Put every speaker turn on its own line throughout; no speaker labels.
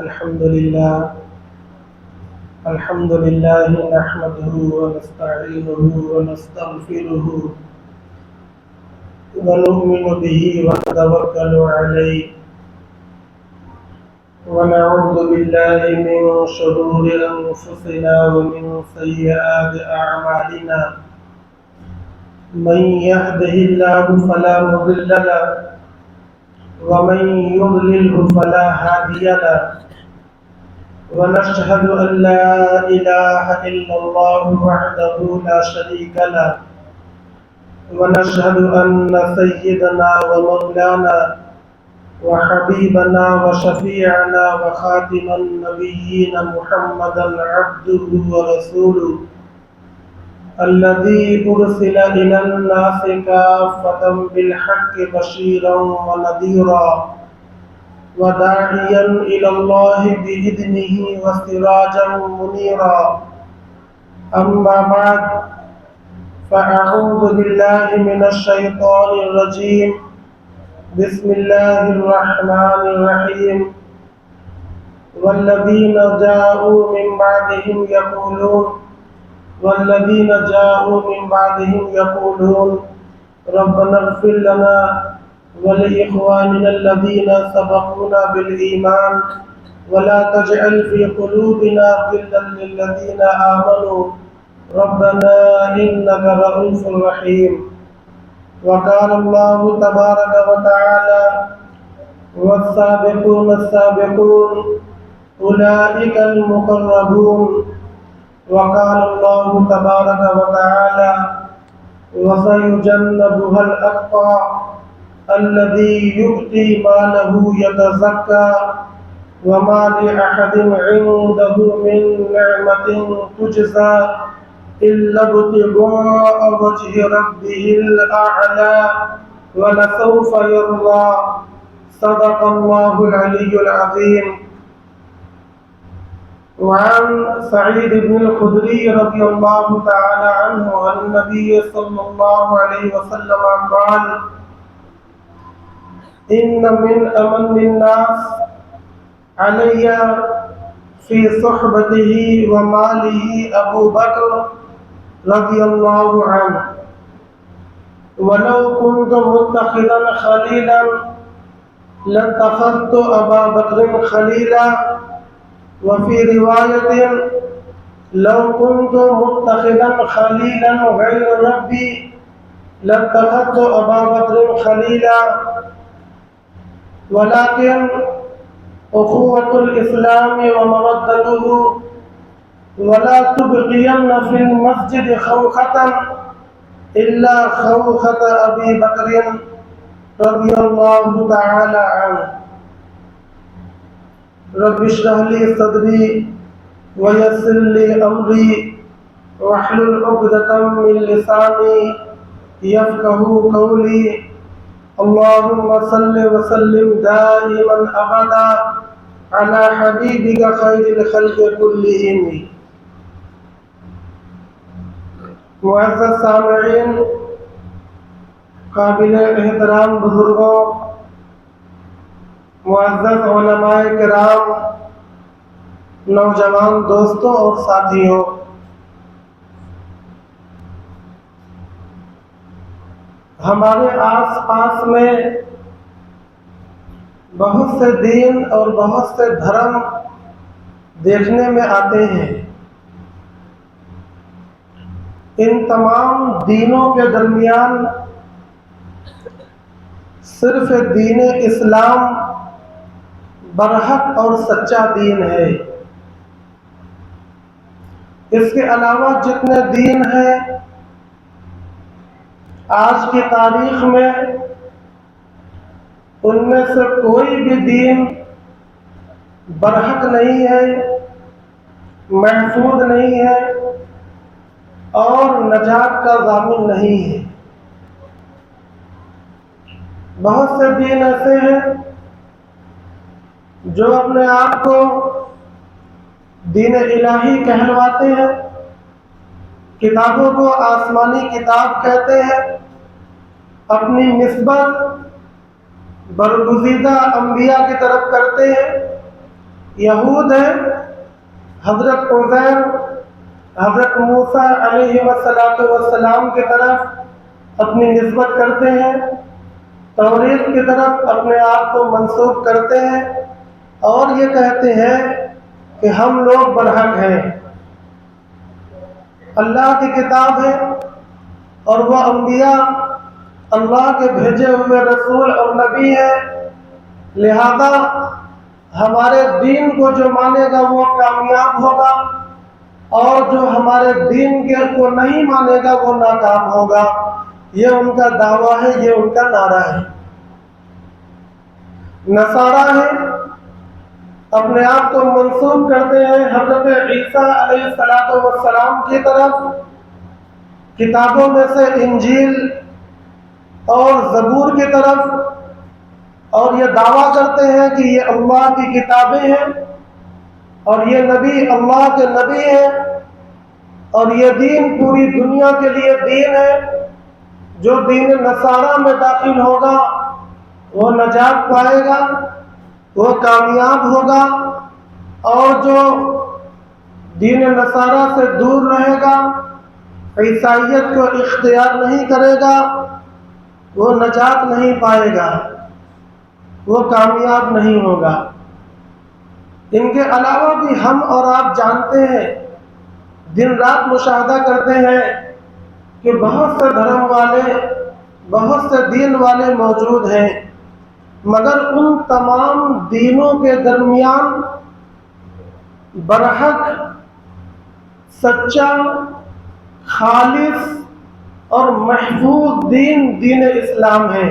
الحمد لله الحمد لله نحمده ونستعينه ونستغفره ونؤمن به ونتوكل عليه ونعوذ بالله من شرور أنفسنا ومن سيئات أعمالنا من يهده الله فلا مضل له ومن يضلله فلا هادي له ونشهد أن لا إله إلا الله وحده لا شريك له ونشهد أن سيدنا ومولانا وحبيبنا وشفيعنا وخاتم النبيين محمدا عبده ورسوله الذي أرسل إلى الناس كافة بالحق بشيرا ونذيرا وداعيا إلى الله بإذنه وسراجا منيرا أما بعد فأعوذ بالله من الشيطان الرجيم بسم الله الرحمن الرحيم والذين جاءوا من بعدهم يقولون ربنا اغفر لنا ولإخواننا الذين سبقونا بالإيمان ولا تجعل في قلوبنا غلا للذين آمنوا ربنا إنك رؤوف رحيم. وقال الله تبارك وتعالى والسابقون السابقون أولئك المقربون. وقال الله تبارك وتعالى وسيجنبها الأتقى الذي يؤتي ماله يتزكى وما لأحد عنده من نعمة تجزى إلا ابتغاء وجه ربه الأعلى ولسوف يرضى. صدق الله العلي العظيم. وعن سعيد بن الخدري رضي الله تعالى عنه عن النبي صلى الله عليه وسلم قال إن من أمن الناس علي في صحبته وماله أبو بكر رضي الله عنه ولو كنت متخذا خليلا لاتخذت أبا بكر خليلا. وفي رواية لو كنت متخذا خليلا غير ربي لاتخذت أبا بكر خليلا. ولكن أخوة الإسلام ومودته ولا تبقين في المسجد خوخة إلا خوخة أبي بكر رضي الله تعالى عنه. رب اشرح لي صدري ويسر لي أمري واحلل عقدة من لساني يفقهوا قولي. اللهم صل وسلم دائما أبدا على حبيبك خير الخلق كلهم. معزز سامعین، قابل احترام بزرگوں، معزز علماء کرام، نوجوان دوستوں اور ساتھیوں، ہمارے آس پاس میں بہت سے دین اور بہت سے دھرم دیکھنے میں آتے ہیں. ان تمام دینوں کے درمیان صرف دین اسلام برحق اور سچا دین ہے. اس کے علاوہ جتنے دین ہیں آج کی تاریخ میں ان میں سے کوئی بھی دین برحق نہیں ہے، محفوظ نہیں ہے اور نجات کا ضامن نہیں ہے. بہت سے دین ایسے ہیں جو اپنے آپ کو دین الہی کہلواتے ہیں، کتابوں کو آسمانی کتاب کہتے ہیں، اپنی نسبت برگزیدہ انبیاء کی طرف کرتے ہیں، یہود ہیں، حضرت عزیر، حضرت موسیٰ علیہ السلام کی طرف اپنی نسبت کرتے ہیں، توریت کی طرف اپنے آپ کو منسوب کرتے ہیں اور یہ کہتے ہیں کہ ہم لوگ برحق ہیں۔ اللہ کی کتاب ہے اور وہ انبیاء اللہ کے بھیجے ہوئے رسول اور نبی ہیں، لہذا ہمارے دین کو جو مانے گا وہ کامیاب ہوگا اور جو ہمارے دین کو نہیں مانے گا وہ ناکام ہوگا۔ یہ ان کا دعویٰ ہے، یہ ان کا نعرہ ہے۔ نصارہ ہیں، اپنے آپ کو منسوب کرتے ہیں حضرت عیسیٰ علیہ السلام کی طرف، کتابوں میں سے انجیل اور زبور کی طرف، اور یہ دعویٰ کرتے ہیں کہ یہ اللہ کی کتابیں ہیں اور یہ نبی اللہ کے نبی ہیں اور یہ دین پوری دنیا کے لیے دین ہے۔ جو دین نصارہ میں داخل ہوگا وہ نجات پائے گا، وہ کامیاب ہوگا، اور جو دین نصارہ سے دور رہے گا، عیسائیت کو اختیار نہیں کرے گا، وہ نجات نہیں پائے گا، وہ کامیاب نہیں ہوگا۔ ان کے علاوہ بھی ہم اور آپ جانتے ہیں، دن رات مشاہدہ کرتے ہیں کہ بہت سے دھرم والے، بہت سے دین والے موجود ہیں، مگر ان تمام دینوں کے درمیان برحق سچا، خالص اور محفوظ دین اسلام ہے۔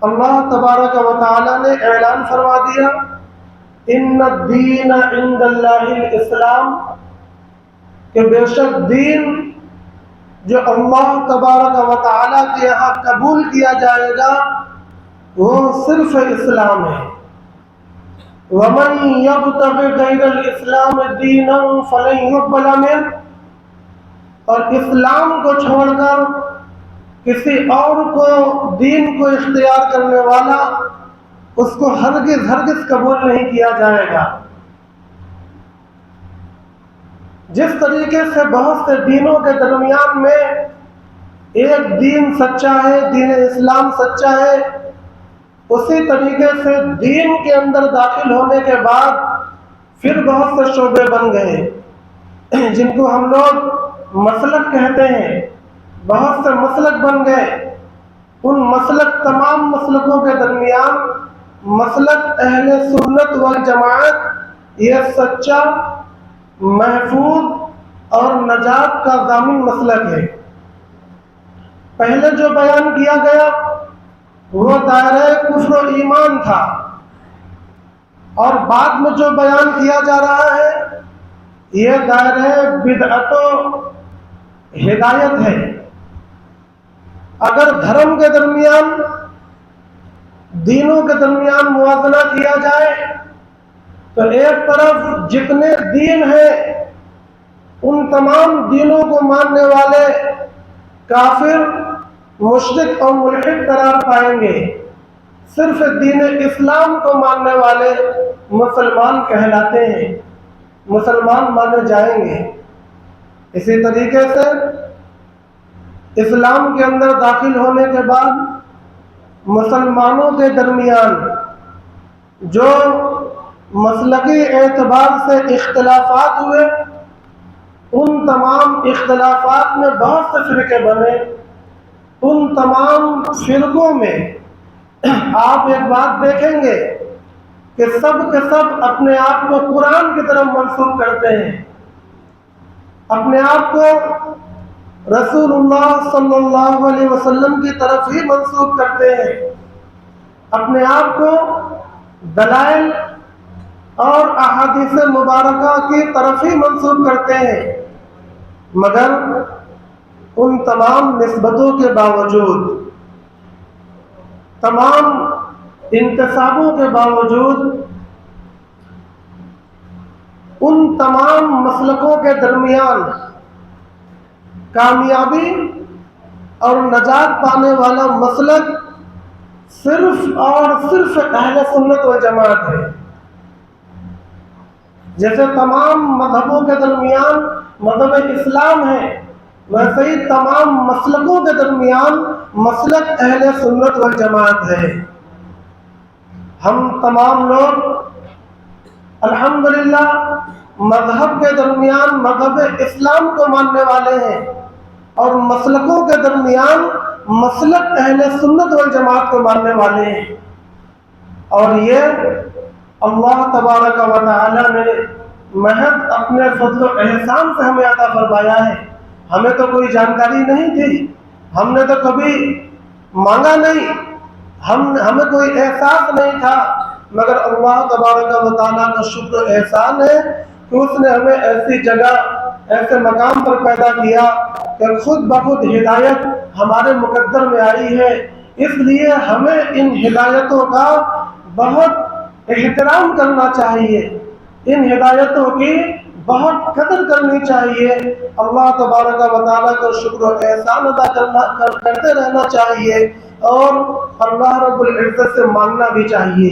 اللہ تبارک و تعالی نے اعلان فرما دیا، ان الدین عند اللہ الاسلام، کہ بے شک دین جو اللہ تبارک و تعالی کے یہاں قبول کیا جائے گا وہ صرف اسلام ہے۔ وَمَن يَبْتَغِ غَيْرَ الْإِسْلَامِ دِينًا فَلَن يُقْبَلَ مِنْهُ، اور اسلام کو چھوڑ کر کسی اور کو دین کو اختیار کرنے والا اس کو ہرگز قبول نہیں کیا جائے گا۔ جس طریقے سے بہت سے دینوں کے درمیان میں ایک دین سچا ہے، دین اسلام سچا ہے، اسی طریقے سے دین کے اندر داخل ہونے کے بعد پھر بہت سے شعبے بن گئے جن کو ہم لوگ مسلک کہتے ہیں۔ بہت سے مسلک بن گئے، ان مسلک، تمام مسلکوں کے درمیان مسلک اہل سنت والجماعت یہ سچا، محفوظ اور نجات کا ضامن مسلک ہے۔ پہلے جو بیان کیا گیا وہ دائرہ کفر و ایمان تھا، اور بعد میں جو بیان کیا جا رہا ہے یہ دائرہ بدعت و ہدایت ہے۔ اگر دھرم کے درمیان، دینوں کے درمیان موازنہ کیا جائے تو ایک طرف جتنے دین ہیں ان تمام دینوں کو ماننے والے کافر، مشرک اور ملحد قرار پائیں گے، صرف دین اسلام کو ماننے والے مسلمان کہلاتے ہیں، مسلمان مانے جائیں گے۔ اسی طریقے سے اسلام کے اندر داخل ہونے کے بعد مسلمانوں کے درمیان جو مسلکی اعتبار سے اختلافات ہوئے، ان تمام اختلافات میں بہت سے فرقے بنے۔ ان تمام فرقوں میں آپ ایک بات دیکھیں گے کہ سب کے سب اپنے آپ کو قرآن کی طرف منسوب کرتے ہیں، اپنے آپ کو رسول اللہ صلی اللہ علیہ وسلم کی طرف ہی منسوب کرتے ہیں، اپنے آپ کو دلائل اور احادیث مبارکہ کی طرف ہی منسوب کرتے ہیں، مگر ان تمام نسبتوں کے باوجود، تمام انتسابوں کے باوجود، ان تمام مسلکوں کے درمیان کامیابی اور نجات پانے والا مسلک صرف اور صرف اہل سنت والجماعت ہے۔ جیسے تمام مذہبوں کے درمیان مذہب اسلام ہے، ویسے ہی تمام مسلکوں کے درمیان مسلک اہل سنت والجماعت ہے۔ ہم تمام لوگ الحمدللہ مذہب کے درمیان مذہب اسلام کو ماننے والے ہیں، اور مسلکوں کے درمیان مسلک اہل سنت والجماعت کو ماننے والے ہیں۔ اور یہ اللہ تبارک و تعالی نے محض اپنے فضل و احسان سے ہمیں عطا فرمایا ہے۔ ہمیں تو کوئی جانکاری نہیں تھی، ہم نے تو کبھی مانگا نہیں، ہمیں کوئی احساس نہیں تھا، مگر اللہ تبارک و تعالیٰ کا شکر و احسان ہے کہ اس نے ہمیں ایسی جگہ ایسے مقام پر پیدا کیا کہ خود بخود ہدایت ہمارے مقدر میں آئی ہے۔ اس لیے ہمیں ان ہدایتوں کا بہت احترام کرنا چاہیے، ان ہدایتوں کی بہت قدر کرنی چاہیے، اللہ تبارک و تعالیٰ کا شکر و احسان ادا کرتے رہنا چاہیے، اور اللہ رب العزت سے مانگنا بھی چاہیے۔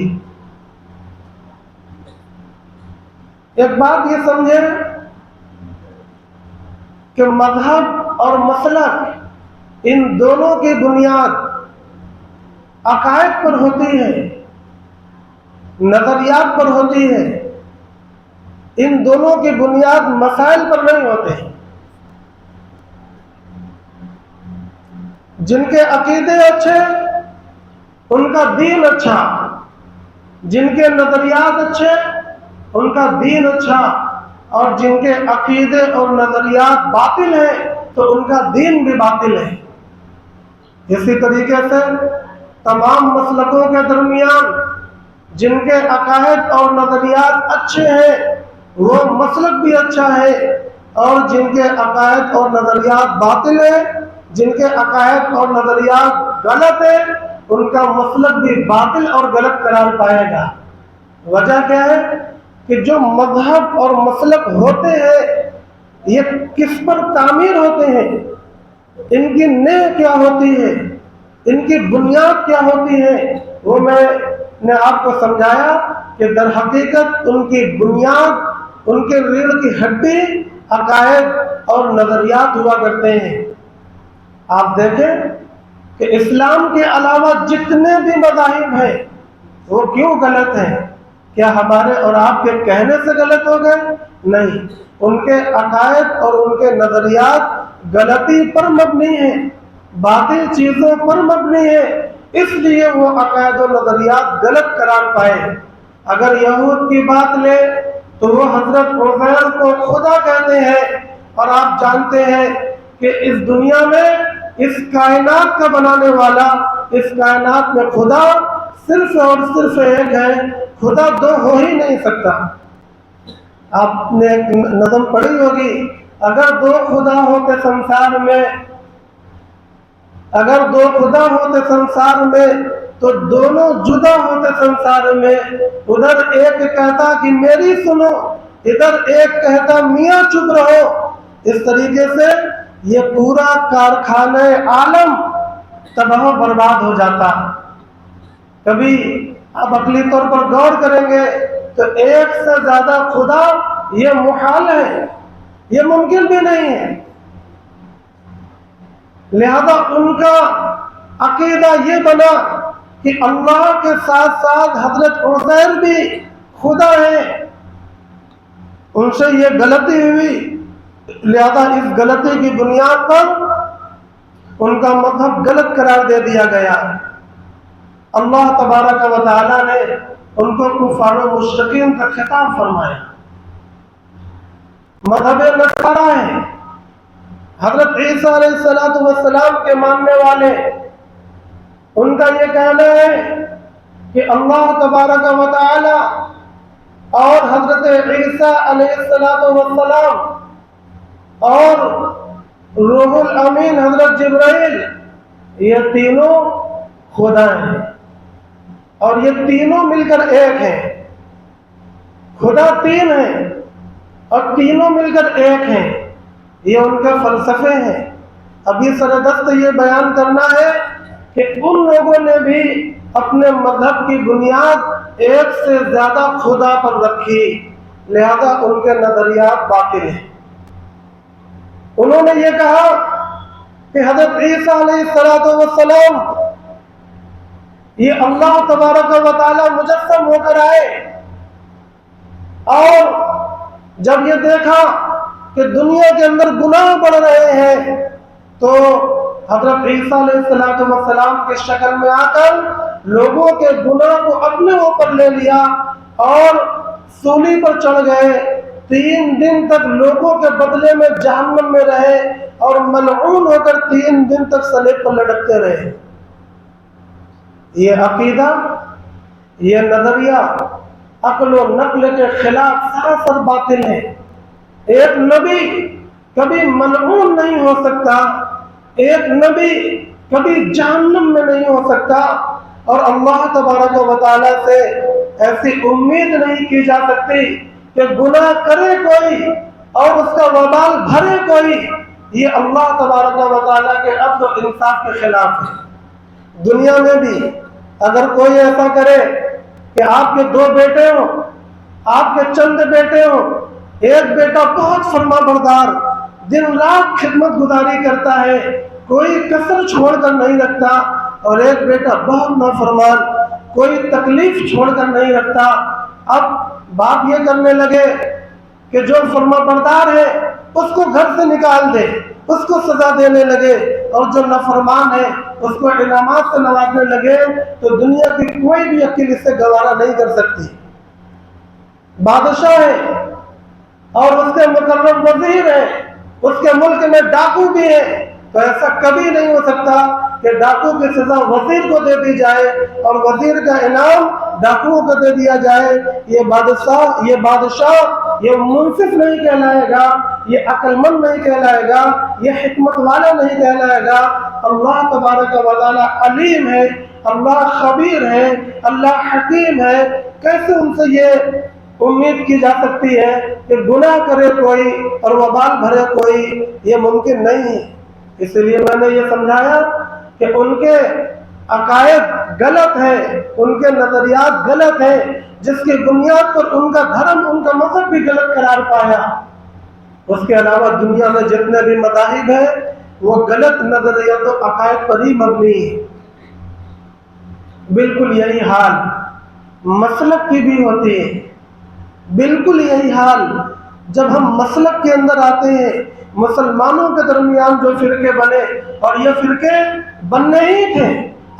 ایک بات یہ سمجھیں کہ مذہب اور مسلک ان دونوں کی بنیاد عقائد پر ہوتی ہے، نظریات پر ہوتی ہے، ان دونوں کی بنیاد مسائل پر نہیں ہوتے ہیں۔ جن کے عقیدے اچھے ان کا دین اچھا، جن کے نظریات اچھے ان کا دین اچھا، اور جن کے عقیدے اور نظریات باطل ہیں تو ان کا دین بھی باطل ہے۔ اسی طریقے سے تمام مسلکوں کے درمیان جن کے عقائد اور نظریات اچھے ہیں وہ مسلک بھی اچھا ہے، اور جن کے عقائد اور نظریات باطل ہیں، جن کے عقائد اور نظریات غلط ہیں، ان کا مسلک بھی باطل اور غلط قرار پائے گا۔ وجہ کیا ہے کہ جو مذہب اور مسلک ہوتے ہیں یہ کس پر تعمیر ہوتے ہیں، ان کی نیو کیا ہوتی ہے، ان کی بنیاد کیا ہوتی ہے، وہ میں نے آپ کو سمجھایا کہ در حقیقت ان کی بنیاد، ان کے ریڑھ کی ہڈی عقائد اور نظریات ہوا کرتے ہیں۔ آپ دیکھیں کہ اسلام کے علاوہ جتنے بھی مذاہب ہیں وہ کیوں غلط ہیں؟ کیا ہمارے اور آپ کے کہنے سے غلط ہو گئے؟ نہیں، ان کے عقائد اور ان کے نظریات غلطی پر مبنی ہیں، باطل چیزوں پر مبنی ہیں، اس لیے وہ عقائد و نظریات غلط قرار پائے۔ اگر یہود کی بات لیں تو وہ حضرت عزیر کو خدا کہتے ہیں، اور آپ جانتے ہیں کہ اس دنیا میں اس کائنات کا بنانے والا، اس کائنات میں خدا صرف اور صرف ایک ہے، خدا دو ہو ہی نہیں سکتا۔ آپ نے ایک نظم پڑھی ہوگی، اگر دو خدا ہوتے سنسار میں، اگر دو خدا ہوتے سنسار میں تو دونوں جدا ہوتے سنسار میں، ادھر ایک کہتا کہ میری سنو، ادھر ایک کہتا میاں چپ رہو۔ اس طریقے سے یہ پورا کارخانہ عالم تباہ و برباد ہو جاتا۔ کبھی آپ عقلی طور پر غور کریں گے تو ایک سے زیادہ خدا یہ محال ہے، یہ ممکن بھی نہیں ہے۔ لہذا ان کا عقیدہ یہ بنا کہ اللہ کے ساتھ ساتھ حضرت عزیر بھی خدا ہے، ان سے یہ غلطی ہوئی، لہذا اس غلطی کی بنیاد پر ان کا مذہب غلط قرار دے دیا گیا۔ اللہ تبارک و تعالیٰ نے ان کو کفار و مشرکین کا خطاب فرمایا۔ مذہب نصارہ ہے، حضرت عیسیٰ علیہ السلام کے ماننے والے، ان کا یہ کہنا ہے کہ اللہ تبارک و تعالی اور حضرت عیسیٰ علیہ السلام اور روح الامین حضرت جبرائیل یہ تینوں خدا ہیں، اور یہ تینوں مل کر ایک ہیں۔ خدا تین ہیں اور تینوں مل کر ایک ہیں، یہ ان کے فلسفے ہیں۔ ابھی سردست یہ بیان کرنا ہے کہ ان لوگوں نے بھی اپنے مذہب کی بنیاد ایک سے زیادہ خدا پر رکھی، لہذا ان کے نظریات باطل ہیں۔ انہوں نے یہ کہا کہ حضرت عیسیٰ علیہ السلام یہ اللہ تبارک و تعالی مجسم ہو کر آئے، اور جب یہ دیکھا کہ دنیا کے اندر گناہ بڑھ رہے ہیں تو حضرت عیسیٰ علیہ السلام کی شکل میں آ کر لوگوں کے گناہ کو اپنے اوپر لے لیا اور سولی پر چڑھ گئے، 3 دن تک لوگوں کے بدلے میں جہنم میں رہے اور ملعون ہو کر 3 دن تک صلیب پر لٹکتے رہے۔ یہ عقیدہ، یہ نظریہ عقل و نقل کے خلاف سراسر باطل ہے۔ ایک نبی کبھی ملعون نہیں ہو سکتا، ایک نبی کبھی جہنم میں نہیں ہو سکتا، اور اللہ تبارک و تعالی سے ایسی امید نہیں کی جا سکتی کہ گناہ کرے کوئی اور اس کا وبال بھرے کوئی۔ یہ اللہ تبارک و تعالی کے عدل و انصاف کے خلاف ہے۔ دنیا میں بھی اگر کوئی ایسا کرے کہ آپ کے 2 بیٹے ہوں، آپ کے چند بیٹے ہوں، ایک بیٹا بہت فرما بردار، دن رات خدمت گزاری کرتا ہے، کوئی کسر چھوڑ کر نہیں رکھتا، اور ایک بیٹا بہت نافرمان، کوئی تکلیف چھوڑ کر نہیں رکھتا، اب باپ یہ کرنے لگے کہ جو فرما بردار ہے اس کو گھر سے نکال دے، اس کو سزا دینے لگے، اور جو نافرمان ہے اس کو انعامات سے نوازنے لگے، تو دنیا کی کوئی بھی عقل اس سے گوارا نہیں کر سکتی۔ بادشاہ ہے اور اس کے مقرر وزیر ہے، اس کے ملک میں ڈاکو بھی ہے، تو ایسا کبھی نہیں ہو سکتا کہ ڈاکو کی سزا وزیر کو دے دی جائے اور وزیر کا انعام ڈاکوؤں کو دے دیا جائے۔ یہ بادشاہ یہ منصف نہیں کہلائے گا، یہ عقل مند نہیں کہلائے گا، یہ حکمت والا نہیں کہلائے گا۔ اللہ تبارک و تعالی علیم ہے، اللہ خبیر ہے، اللہ حکیم ہے، کیسے ان سے یہ امید کی جا سکتی ہے کہ گناہ کرے کوئی اور وبال بھرے کوئی؟ یہ ممکن نہیں ہے۔ اس لیے میں نے یہ سمجھایا کہ ان کے عقائد غلط ہیں، ان کے نظریات غلط ہیں، جس کی بنیاد پر ان کا دھرم، ان کا مذہب بھی غلط قرار پایا۔ اس کے علاوہ دنیا میں جتنے بھی مذاہب ہیں وہ غلط نظریات و عقائد پر ہی مبنی ہیں۔ بالکل یہی حال مسلک کی بھی ہوتی ہے، بالکل یہی حال جب ہم مسلک کے اندر آتے ہیں۔ مسلمانوں کے درمیان جو فرقے بنے، اور یہ فرقے بننے ہی تھے،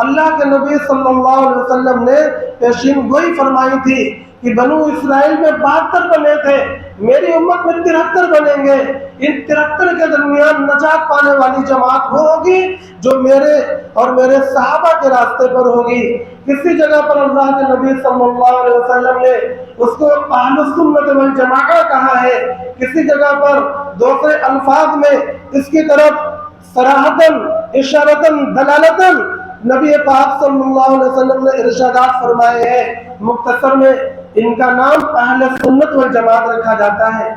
اللہ کے نبی صلی اللہ علیہ وسلم نے پیشین گوئی فرمائی تھی کہ بنو اسرائیل میں 72 بنے تھے، میری امت میں 73 بنیں گے، ان 73 کے درمیان نجات پانے والی جماعت وہ ہوگی جو میرے اور میرے صحابہ کے راستے پر ہوگی۔ کسی جگہ پر اللہ کے نبی صلی اللہ علیہ وسلم نے اس کو اہل السنت والجماعہ کہا ہے، کسی جگہ پر دوسرے الفاظ میں اس کی طرف صراحتاً، اشارتاً، دلالتاً نبی پاک صلی اللہ علیہ وسلم نے ارشادات فرمائے ہیں۔ مختصر میں ان کا نام اہل سنت والجماعت رکھا جاتا ہے،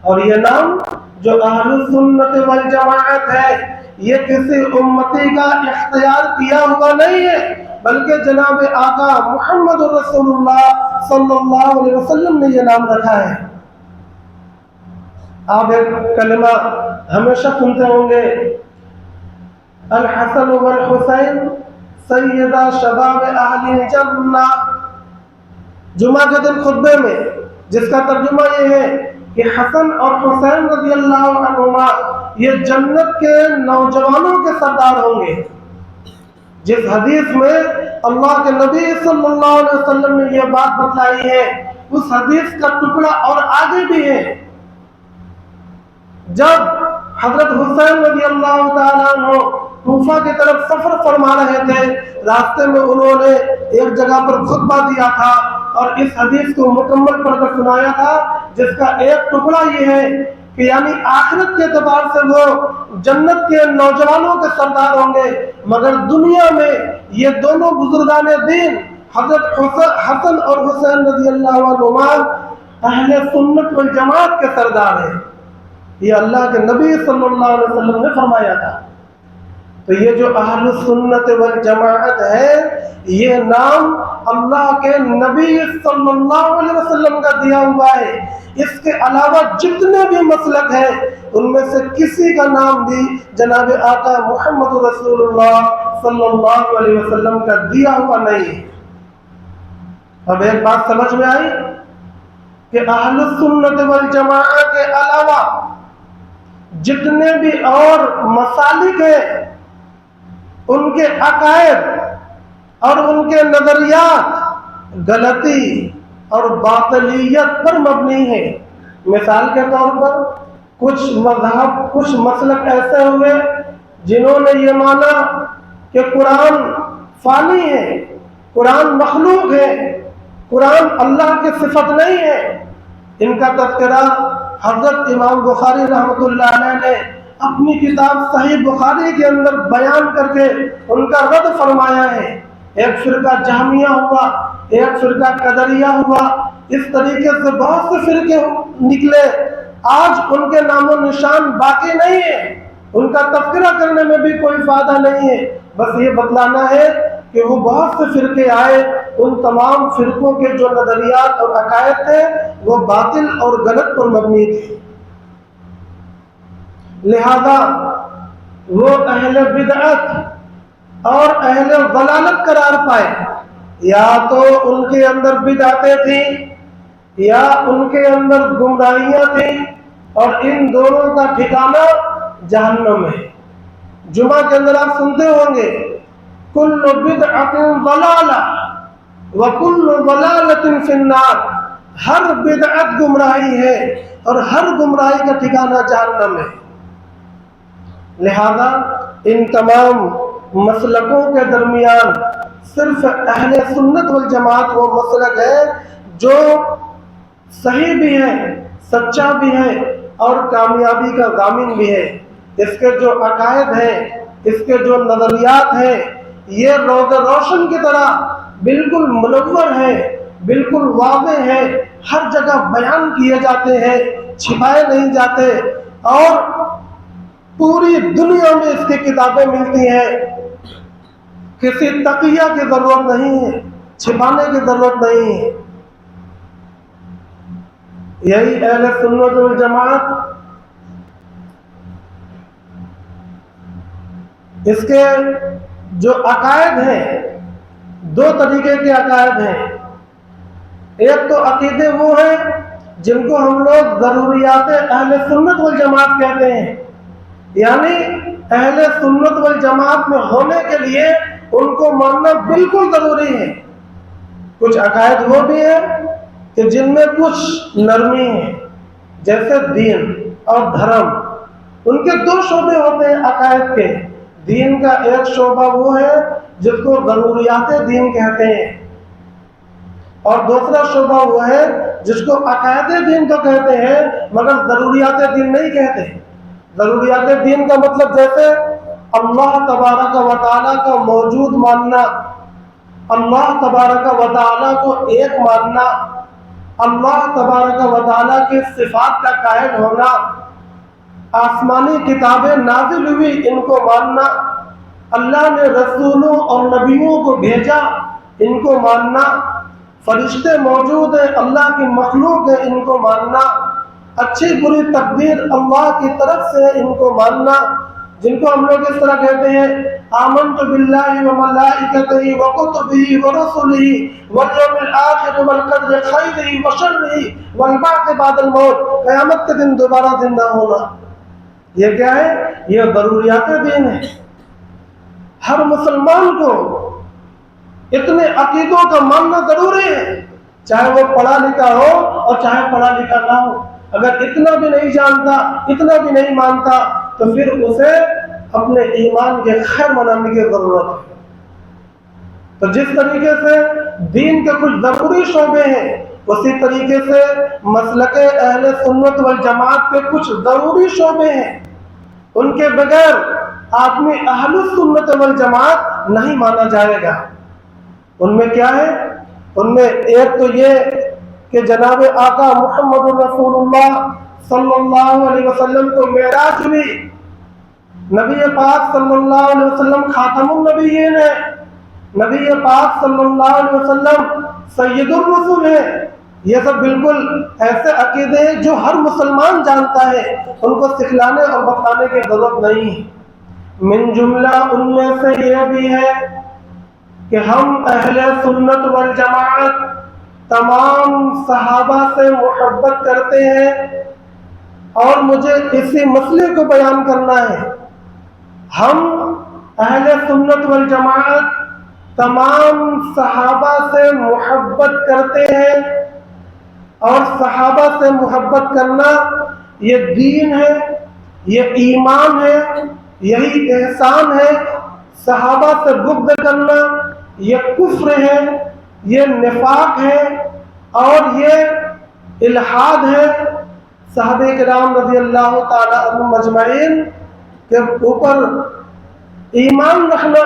اور یہ نام جو اہل سنت والجماعت ہے یہ کسی امتی کا اختیار کیا ہوا نہیں ہے، بلکہ جناب آقا محمد رسول اللہ صلی اللہ علیہ وسلم نے یہ نام رکھا ہے۔ آپ ایک کلمہ ہمیشہ سنتے ہوں گے، الحسن والحسین سیدہ شباب اہل جنہ۔ جمعہ کے دن خطبے میں جس کا ترجمہ یہ ہے کہ حسن اور حسین رضی اللہ عنہما یہ جنت کے نوجوانوں کے سردار ہوں گے، جس حدیث میں اللہ کے نبی صلی اللہ علیہ وسلم نے یہ بات بتلائی ہے، اس حدیث کا ٹکڑا اور آگے بھی ہے۔ جب حضرت حسین رضی اللہ تعالیٰ عنہ کوفہ کی طرف سفر فرما رہے تھے، راستے میں انہوں نے ایک جگہ پر خطبہ دیا تھا اور اس حدیث کو مکمل پڑھ کر سنایا تھا، جس کا ایک ٹکڑا یہ ہے کہ یعنی آخرت کے اعتبار سے وہ جنت کے نوجوانوں کے سردار ہوں گے، مگر دنیا میں یہ دونوں بزرگان دین حضرت حسن اور حسین رضی اللہ عنہما اہل سنت والجماعت کے سردار ہیں۔ یہ اللہ کے نبی صلی اللہ علیہ وسلم نے فرمایا تھا۔ تو یہ جو اہل سنت والجماعت ہے، یہ نام اللہ کے نبی صلی اللہ علیہ وسلم کا دیا ہوا ہے۔ اس کے علاوہ جتنے بھی مسلک ہیں ان میں سے کسی کا نام بھی جناب آقا محمد رسول اللہ صلی اللہ علیہ وسلم کا دیا ہوا نہیں ہے۔ اب ایک بات سمجھ میں آئی کہ اہل سنت والجماعت کے علاوہ جتنے بھی اور مسالک ہیں ان کے عقائد اور ان کے نظریات غلطی اور باطلیت پر مبنی ہے۔ مثال کے طور پر کچھ مذہب، کچھ مسلک ایسے ہوئے جنہوں نے یہ مانا کہ قرآن فانی ہے، قرآن مخلوق ہے، قرآن اللہ کی صفت نہیں ہے۔ ان کا تذکرہ حضرت امام بخاری رحمۃ اللہ علیہ نے اپنی کتاب صحیح بخاری کے اندر بیان کر کے ان کا رد فرمایا ہے۔ ایک فرقہ جہمیہ ہوا، ایک فرقہ قدریہ ہوا، اس طریقے سے بہت سے فرقے نکلے۔ آج ان کے نام و نشان باقی نہیں ہے، ان کا تذکرہ کرنے میں بھی کوئی فائدہ نہیں ہے۔ بس یہ بتلانا ہے کہ وہ بہت سے فرقے آئے، ان تمام فرقوں کے جو نظریات اور عقائد تھے وہ باطل اور غلط پر مبنی تھے۔ لہذا وہ اہل بدعت اور اہل ضلالت قرار پائے۔ یا تو ان کے اندر بدعتیں تھیں یا ان کے اندر گمراہیاں تھیں، اور ان دونوں کا ٹھکانہ جہنم ہے۔ جمعہ کے اندر آپ سنتے ہوں گے کل بدعۃ ضلالہ وکل ضلالۃ فی النار، ہر بدعت گمراہی ہے اور ہر گمراہی کا ٹھکانہ جہنم ہے۔ لہذا ان تمام مسلکوں کے درمیان صرف اہل سنت والجماعت وہ مسلک ہے جو صحیح بھی ہے، سچا بھی ہے اور کامیابی کا ضامن بھی ہے۔ اس کے جو عقائد ہیں، اس کے جو نظریات ہیں، یہ روز روشن کی طرح بالکل منور ہیں، بالکل واضح ہیں، ہر جگہ بیان کیے جاتے ہیں، چھپائے نہیں جاتے، اور پوری دنیا میں اس کی کتابیں ملتی ہیں۔ کسی تقیہ کی ضرورت نہیں ہے، چھپانے کی ضرورت نہیں ہے۔ یہی اہل سنت والجماعت اس کے جو عقائد ہیں، دو طریقے کے عقائد ہیں۔ ایک تو عقیدے وہ ہیں جن کو ہم لوگ ضروریات اہل سنت والجماعت کہتے ہیں، یعنی اہل سنت والجماعت میں ہونے کے لیے ان کو ماننا بالکل ضروری ہے۔ کچھ عقائد وہ بھی ہیں کہ جن میں کچھ نرمی ہے، جیسے دین اور دھرم۔ ان کے دو شعبے ہوتے ہیں عقائد کے۔ دین کا ایک شعبہ وہ ہے جس کو ضروریات دین کہتے ہیں، اور دوسرا شعبہ وہ ہے جس کو عقائد دین تو کہتے ہیں مگر ضروریات دین نہیں کہتے۔ ضروریات دین کا مطلب جیسے اللہ تبارک و تعالیٰ کا موجود ماننا، اللہ تبارک و تعالیٰ کو ایک ماننا، اللہ تبارک و تعالیٰ کی صفات کا قائل ہونا، آسمانی کتابیں نازل ہوئی ان کو ماننا، اللہ نے رسولوں اور نبیوں کو بھیجا ان کو ماننا، فرشتے موجود ہیں، اللہ کی مخلوق ہے ان کو ماننا، اچھی بری تقدیر اللہ کی طرف سے ان کو ماننا، جن کو ہم لوگ اس طرح کہتے ہیں آمنت باللہ وملائکتہ وکتبہ ورسلہ والیوم الآخر والقدر خیرہ وشرہ والبعث بعد الموت، قیامت کے دن دوبارہ زندہ ہونا۔ یہ کیا ہے؟ یہ ضروریات دین ہے۔ ہر مسلمان کو اتنے عقیدوں کا ماننا ضروری ہے، چاہے وہ پڑھا لکھا ہو اور چاہے پڑھا لکھا نہ ہو۔ اگر اتنا بھی نہیں جانتا، اتنا بھی نہیں مانتا، تو پھر اسے اپنے ایمان کے خیر منانے کی ضرورت ہے۔ تو جس طریقے سے دین کے کچھ ضروری شعبے ہیں، اسی طریقے سے مسلک اہل سنت والجماعت کے کچھ ضروری شعبے ہیں۔ ان کے بغیر آدمی اہل سنت والجماعت نہیں مانا جائے گا۔ ان میں کیا ہے؟ ان میں ایک تو یہ کہ جناب آقا محمد رسول اللہ صلی اللہ علیہ وسلم کو معراج ہوئی، نبی پاک صلی اللہ علیہ وسلم خاتم النبیین ہے، نبی پاک صلی اللہ علیہ وسلم سید الرسول ہے، یہ سب بالکل ایسے عقیدے ہیں جو ہر مسلمان جانتا ہے، ان کو سکھلانے اور بتانے کی ضرورت نہیں ہے۔ من جملہ ان میں سے یہ بھی ہے کہ ہم اہل سنت والجماعت تمام صحابہ سے محبت کرتے ہیں، اور مجھے اسی مسئلے کو بیان کرنا ہے۔ ہم اہل سنت والجماعت تمام صحابہ سے محبت کرتے ہیں، اور صحابہ سے محبت کرنا یہ دین ہے، یہ ایمان ہے، یہی احسان ہے۔ صحابہ سے بغض کرنا یہ کفر ہے، یہ نفاق ہے، اور یہ الحاد ہے۔ صحابہ کرام رضی اللہ تعالی عنہم اجمعین کے اوپر ایمان رکھنا،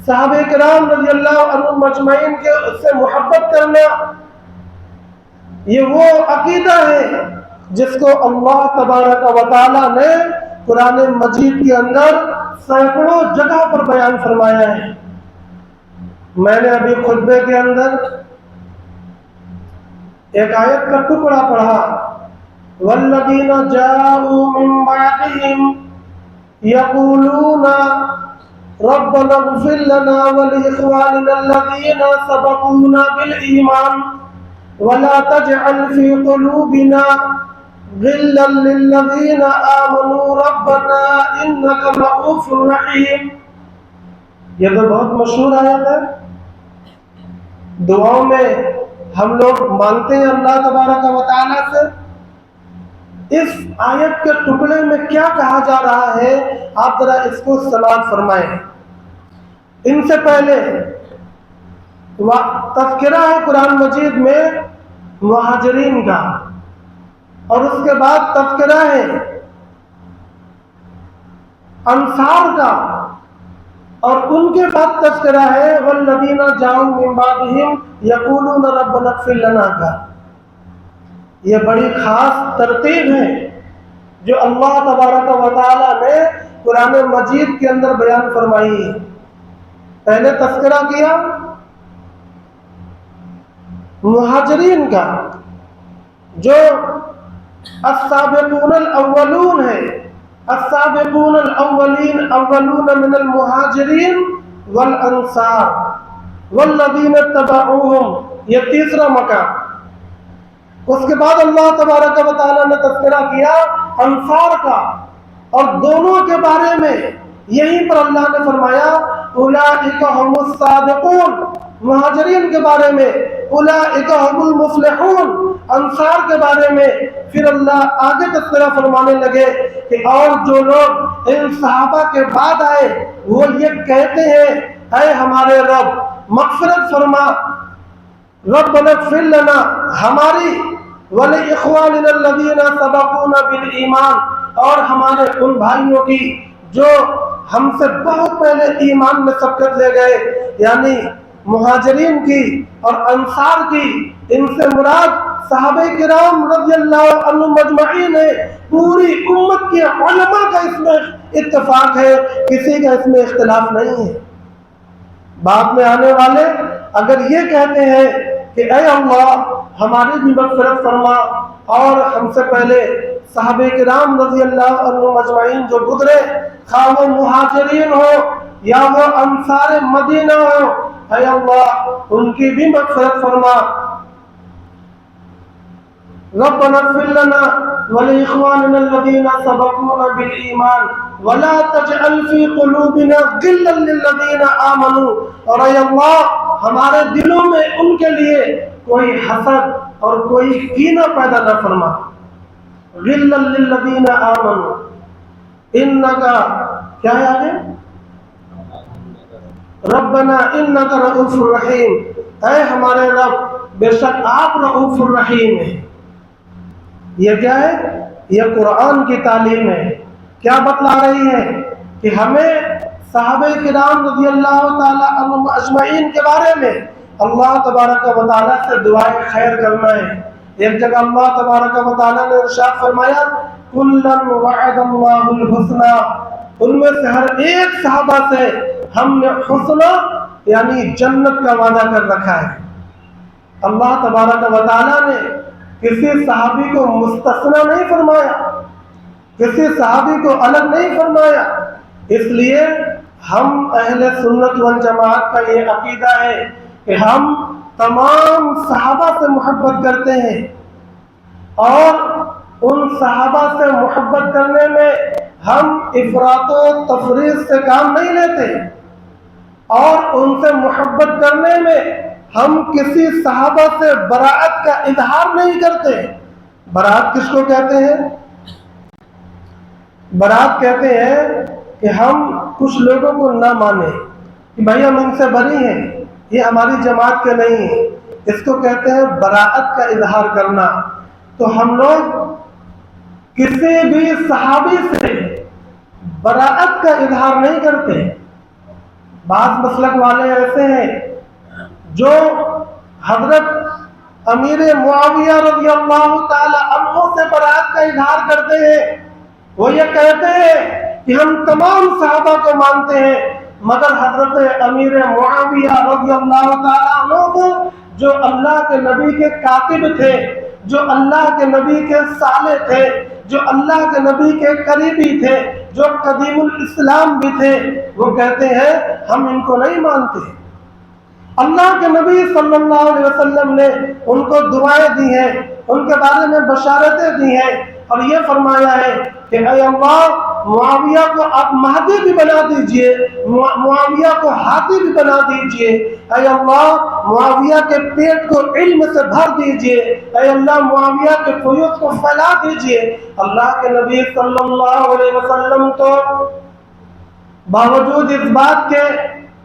صحابہ کرام رضی اللہ عنہم اجمعین کے اس سے محبت کرنا، یہ وہ عقیدہ ہے جس کو اللہ تبارک و تعالی نے قرآن مجید کے اندر سینکڑوں جگہ پر بیان فرمایا ہے۔ میں نے ابھی خطبے کے اندر ایک آیت کا ٹکڑا پڑھا، والذین جاءوا من بعدهم یقولون ربنا اغفر لنا ولإخواننا الذین سبقونا بالایمان ولا تجعل في قلوبنا غلا للذين آمنوا ربنا إنك رؤوف رحيم۔ یہ تو بہت مشہور آیت ہے، دعاؤں میں ہم لوگ مانگتے ہیں اللہ تبارک و تعالیٰ سے۔ اس آیت کے ٹکڑے میں کیا کہا جا رہا ہے، آپ ذرا اس کو سماعت فرمائیں۔ ان سے پہلے تذکرہ ہے قرآن مجید میں مہاجرین کا، اور اس کے بعد تذکرہ ہے انصار کا، اور ان کے بعد تذکرہ ہے والذین جاءوا من بعدہم یقولون ربنا اغفر لنا کا۔ یہ بڑی خاص ترتیب ہے جو اللہ تبارک و تعالی نے قرآن مجید کے اندر بیان فرمائی ہے۔ پہلے تذکرہ کیا مہاجرین کا، جو السابقون الاولون ہے، السابقون الاولین اولون من المہاجرین والانصار والذین اتبعوہم، یہ تیسرا مقام۔ اس کے بعد اللہ تبارک و تعالی نے تذکرہ کیا انصار کا، اور دونوں کے بارے میں یہیں پر اللہ نے فرمایا اولئک هم الصادقون، مہاجرین کے بارے میں اولئک هم المفلحون، انصار کے بارے میں پھر اللہ آگے تذکرہ فرمانے لگے کہ اور جو لوگ ان صحابہ کے بعد آئے وہ یہ کہتے ہیں اے ہمارے رب مغفرت فرما، ربنا اغفر لنا، ہماری وَلِإِخْوَانِنَا الَّذِينَ سَبَقُونَا بِالْإِيمَانِ، اور ہمارے ان بھائیوں کی جو ہم سے بہت پہلے ایمان میں سبقت لے گئے، یعنی مہاجرین کی اور انصار کی۔ ان سے مراد صحابہ کرام رضی اللہ عنہم اجمعین ہے، پوری امت کے علماء کا اس میں اتفاق ہے، کسی کا اس میں اختلاف نہیں ہے۔ بعد میں آنے والے اگر یہ کہتے ہیں کہ اے اللہ ہماری بھی مغفرت فرما، اور ہم سے پہلے صحابہ کرام رضی اللہ عنہم اجمعین جو گزرے، خواہ وہ مہاجرین ہو یا وہ انصار مدینہ ہو، اے اللہ ان کی بھی مغفرت فرما۔ ربنا اغفر لنا ولإخواننا الذين سبقونا بالإيمان ولا تجعل في قلوبنا غلا للذين آمنوا، اور اے اللہ ہمارے دلوں میں ان کے لیے کوئی حسد اور کوئی کینہ پیدا نہ فرما۔ غلا للذین آمنوا انکا، کیا ہے آگے؟ ربنا انکا رؤوف الرحیم، اے ہمارے رب بے شک آپ رؤوف الرحیم ہیں۔ یہ کیا ہے؟ یہ قرآن کی تعلیم ہے۔ کیا بتلا رہی ہے؟ کہ ہمیں صحابہ کرام رضی اللہ تعالی عنہم اجمعین کے بارے میں اللہ تبارک و تعالیٰ سے دعائیں خیر کرنا ہے۔ ایک جگہ اللہ تبارک و تعالیٰ نے ارشاد فرمایا کُلًّا وعد اللہ الحسنى، ان میں سے ہر ایک صحابہ سے ہم نے حسنہ یعنی جنت کا وعدہ کر رکھا ہے۔ اللہ تبارک و تعالیٰ نے کسی صحابی کو مستثنا نہیں فرمایا، کسی صحابی کو الگ نہیں فرمایا۔ اس لیے ہم اہل سنت والجماعت کا یہ عقیدہ ہے کہ ہم تمام صحابہ سے محبت کرتے ہیں، اور ان صحابہ سے محبت کرنے میں ہم افراط و تفریط سے کام نہیں لیتے، اور ان سے محبت کرنے میں ہم کسی صحابہ سے براءت کا اظہار نہیں کرتے۔ براءت کس کو کہتے ہیں؟ براءت کہتے ہیں کہ ہم کچھ لوگوں کو نہ مانیں کہ بھائی ہم ان سے بری ہیں، یہ ہماری جماعت کے نہیں ہیں، اس کو کہتے ہیں براءت کا اظہار کرنا۔ تو ہم لوگ کسی بھی صحابی سے براءت کا اظہار نہیں کرتے۔ بعض مسلک والے ایسے ہیں جو حضرت امیر معاویہ رضی اللہ تعالی عنہ سے براءت کا اظہار کرتے ہیں۔ وہ یہ کہتے ہیں کہ ہم تمام صحابہ کو مانتے ہیں، مگر حضرت امیر معاویہ رضی اللہ تعالی عنہ کو، جو اللہ کے نبی کے کاتب تھے، جو اللہ کے نبی کے صالح تھے، جو اللہ کے نبی کے قریبی تھے، جو قدیم الاسلام بھی تھے، وہ کہتے ہیں ہم ان کو نہیں مانتے۔ اللہ کے نبی صلی اللہ علیہ وسلم نے ان کو دعائیں دی ہیں، ان کے بارے میں بشارتیں دی ہیں، اور یہ فرمایا ہے کہ اے اللہ معاویہ کو آپ مہدی بھی بنا دیجئے، معاویہ کو ہادی بھی بنا دیجئے، اے اللہ معاویہ کے پیٹ کو علم سے بھر دیجئے، اے اللہ معاویہ کے فیوض کو پھیلا دیجئے۔ اللہ کے نبی صلی اللہ علیہ وسلم تو باوجود اس بات کے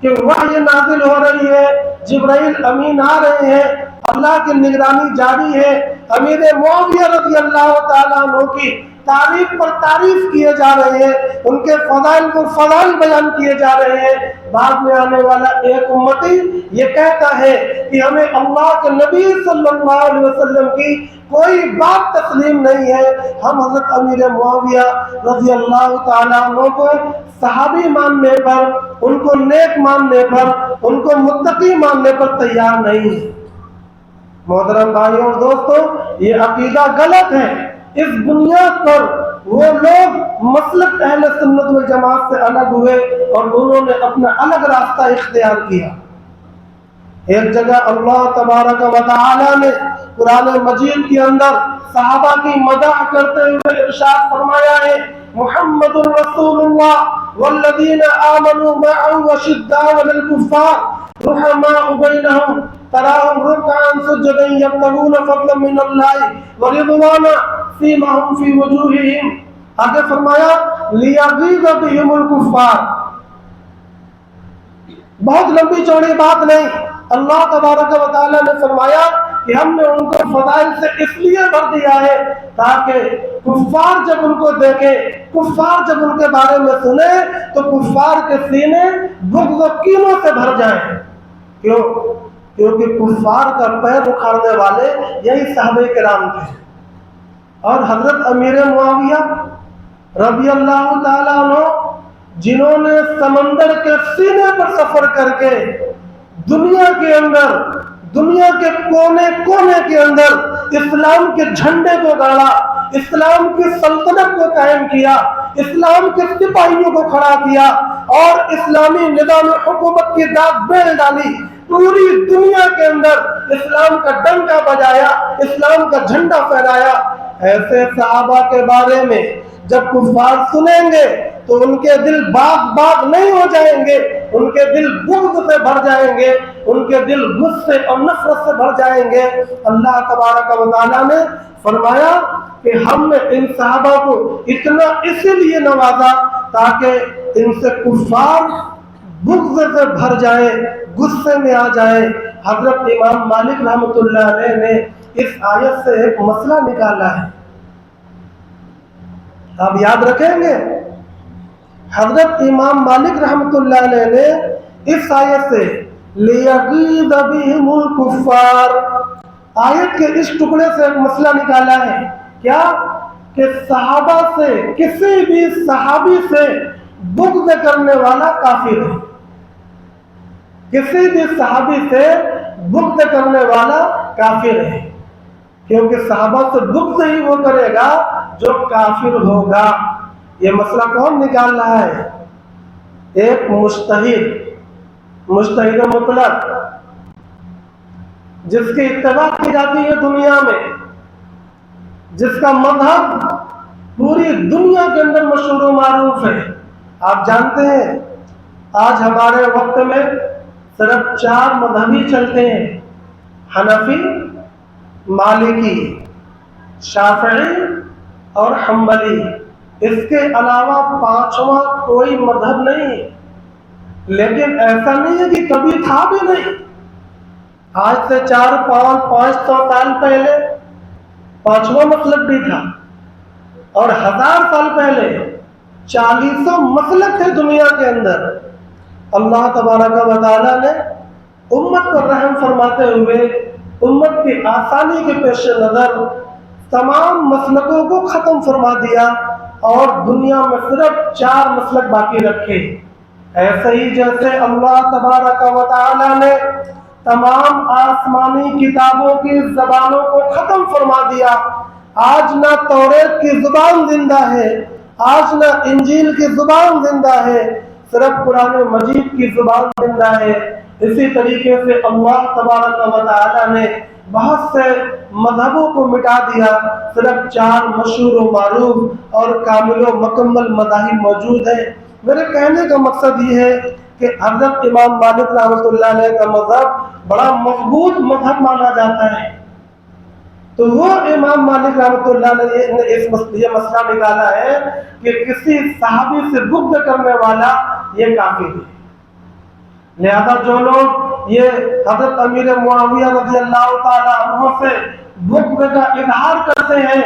کہ وحی نازل ہو رہی ہے، جبرائیل امین آ رہے ہیں، اللہ کی نگرانی جاری ہے، امیر معاویہ رضی اللہ تعالیٰ عنہ کی تعریف پر تعریف کیے جا رہے ہیں، ان کے فضائل پر فضائل بیان کیے جا رہے ہیں۔ بعد میں آنے والا ایک امتی یہ کہتا ہے کہ ہمیں اللہ کے نبی صلی اللہ علیہ وسلم کی کوئی بات تسلیم نہیں ہے، ہم حضرت امیر معاویہ رضی اللہ تعالیٰ عنہ کو صحابی ماننے پر، ان کو نیک ماننے پر، ان کو متقی ماننے پر تیار نہیں ہیں۔ محترم بھائیوں اور دوستوں، یہ عقیدہ غلط ہے۔ اس بنیاد پر وہ لوگ مسلک اہل سنت والجماعت سے الگ ہوئے اور انہوں نے اپنا الگ راستہ اختیار کیا۔ ایک جگہ اللہ تبارک و تعالی نے قرآن مجید کے اندر صحابہ کی مدح کرتے ہوئے ارشاد فرمایا ہے، محمد رسول اللہ والذین آمنوا معه وشداء علی الکفار رحماء بینہم تراہم رکعا سجدا یبتغون فضلا من اللہ ورضوانا سیماہم فی وجوہہم۔ آگے فرمایا لیغیظ بہم الکفار۔ بہت لمبی چوڑی بات نہیں، اللہ تبارک و تعالیٰ نے فرمایا کہ ہم نے ان کو فضائل سے اس لیے بھر دیا ہے تاکہ کفار جب ان کو دیکھیں، کفار جب ان کے بارے میں سنیں تو کفار کے سینے بغض و کینوں سے بھر جائیں۔ کیوں؟ کیونکہ کفار کا پیر اکھاڑنے والے یہی صحابہ کرام تھے، اور حضرت امیر معاویہ رضی اللہ تعالیٰ عنہ جنہوں نے سمندر کے سینے پر سفر کر کے دنیا کے اندر، دنیا کے کونے کونے کے اندر اسلام کے جھنڈے کو گاڑا، اسلام کی سلطنت کو قائم کیا، اسلام کے سپاہیوں کو کھڑا کیا اور اسلامی نظام حکومت کی داد بیل ڈالی، پوری دنیا کے اندر اسلام کا ڈنکا بجایا، اسلام کا جھنڈا پھہرایا۔ ایسے صحابہ کے بارے میں جب کفار سنیں گے تو ان کے دل باغ باغ نہیں ہو جائیں گے، ان کے دل بغض سے بھر جائیں گے، ان کے دل غصے اور نفرت سے بھر جائیں گے۔ اللہ تبارک و تعالیٰ نے فرمایا کہ ہم نے ان صحابہ کو اتنا اسی لیے نوازا تاکہ ان سے کفار بغض سے بھر جائیں، غصے میں آ جائیں۔ حضرت امام مالک رحمۃ اللہ علیہ نے اس آیت سے ایک مسئلہ نکالا ہے، آپ یاد رکھیں گے۔ حضرت امام مالک رحمۃ اللہ علیہ نے اس آیت سے لیغیظ بہم الکفار آیت کے اس ٹکڑے سے ایک مسئلہ نکالا ہے، کیا کہ صحابہ سے، کسی بھی صحابی سے بغض کرنے والا کافر ہے۔ کسی بھی صحابی سے بغض کرنے والا کافر ہے، کیونکہ صحابہ سے بغض ہی وہ کرے گا جو کافر ہوگا۔ یہ مسئلہ کون نکال رہا ہے؟ ایک مجتہد مطلق، جس کی اتباع کی جاتی ہے دنیا میں، جس کا مذہب پوری دنیا کے اندر مشہور و معروف ہے۔ آپ جانتے ہیں آج ہمارے وقت میں صرف 4 مذہبی چلتے ہیں: حنفی، مالکی، شافعی اور حنبلی۔ اس کے علاوہ 5واں کوئی مذہب نہیں، لیکن ایسا نہیں ہے کہ کبھی تھا بھی نہیں۔ آج سے 500 سال پہلے 5واں مسلک بھی تھا، اور 1000 سال پہلے 40 مسلک تھے دنیا کے اندر۔ اللہ تبارک و تعالیٰ نے امت پر رحم فرماتے ہوئے امت کی آسانی کے پیش نظر تمام مسلکوں کو ختم فرما دیا اور دنیا میں صرف 4 مسلک باقی رکھے۔ ایسے ہی جیسے اللہ تبارک و تعالیٰ نے تمام آسمانی کتابوں کی زبانوں کو ختم فرما دیا، آج نہ توریت کی زبان زندہ ہے، آج نہ انجیل کی زبان زندہ ہے، صرف قرآن مجید کی زبان زندہ ہے۔ اسی طریقے سے اللہ تبارک و تعالیٰ نے بہت سے مذہبوں کو مٹا دیا، صرف 4 مشہور و معروف اور کامل و مکمل مذاہب موجود ہیں۔ میرے کہنے کا مقصد یہ ہے کہ حضرت امام مالک رحمۃ اللہ علیہ کا مذہب بڑا مضبوط مذہب مانا جاتا ہے، تو وہ امام مالک رحمۃ اللہ علیہ نے یہ مسئلہ نکالا ہے کہ کسی صحابی سے بغض کرنے والا یہ کافر ہے۔ لہذا جو لوگ یہ حضرت امیر معاویہ رضی اللہ تعالیٰ عنہ سے بغض کا اظہار کرتے ہیں،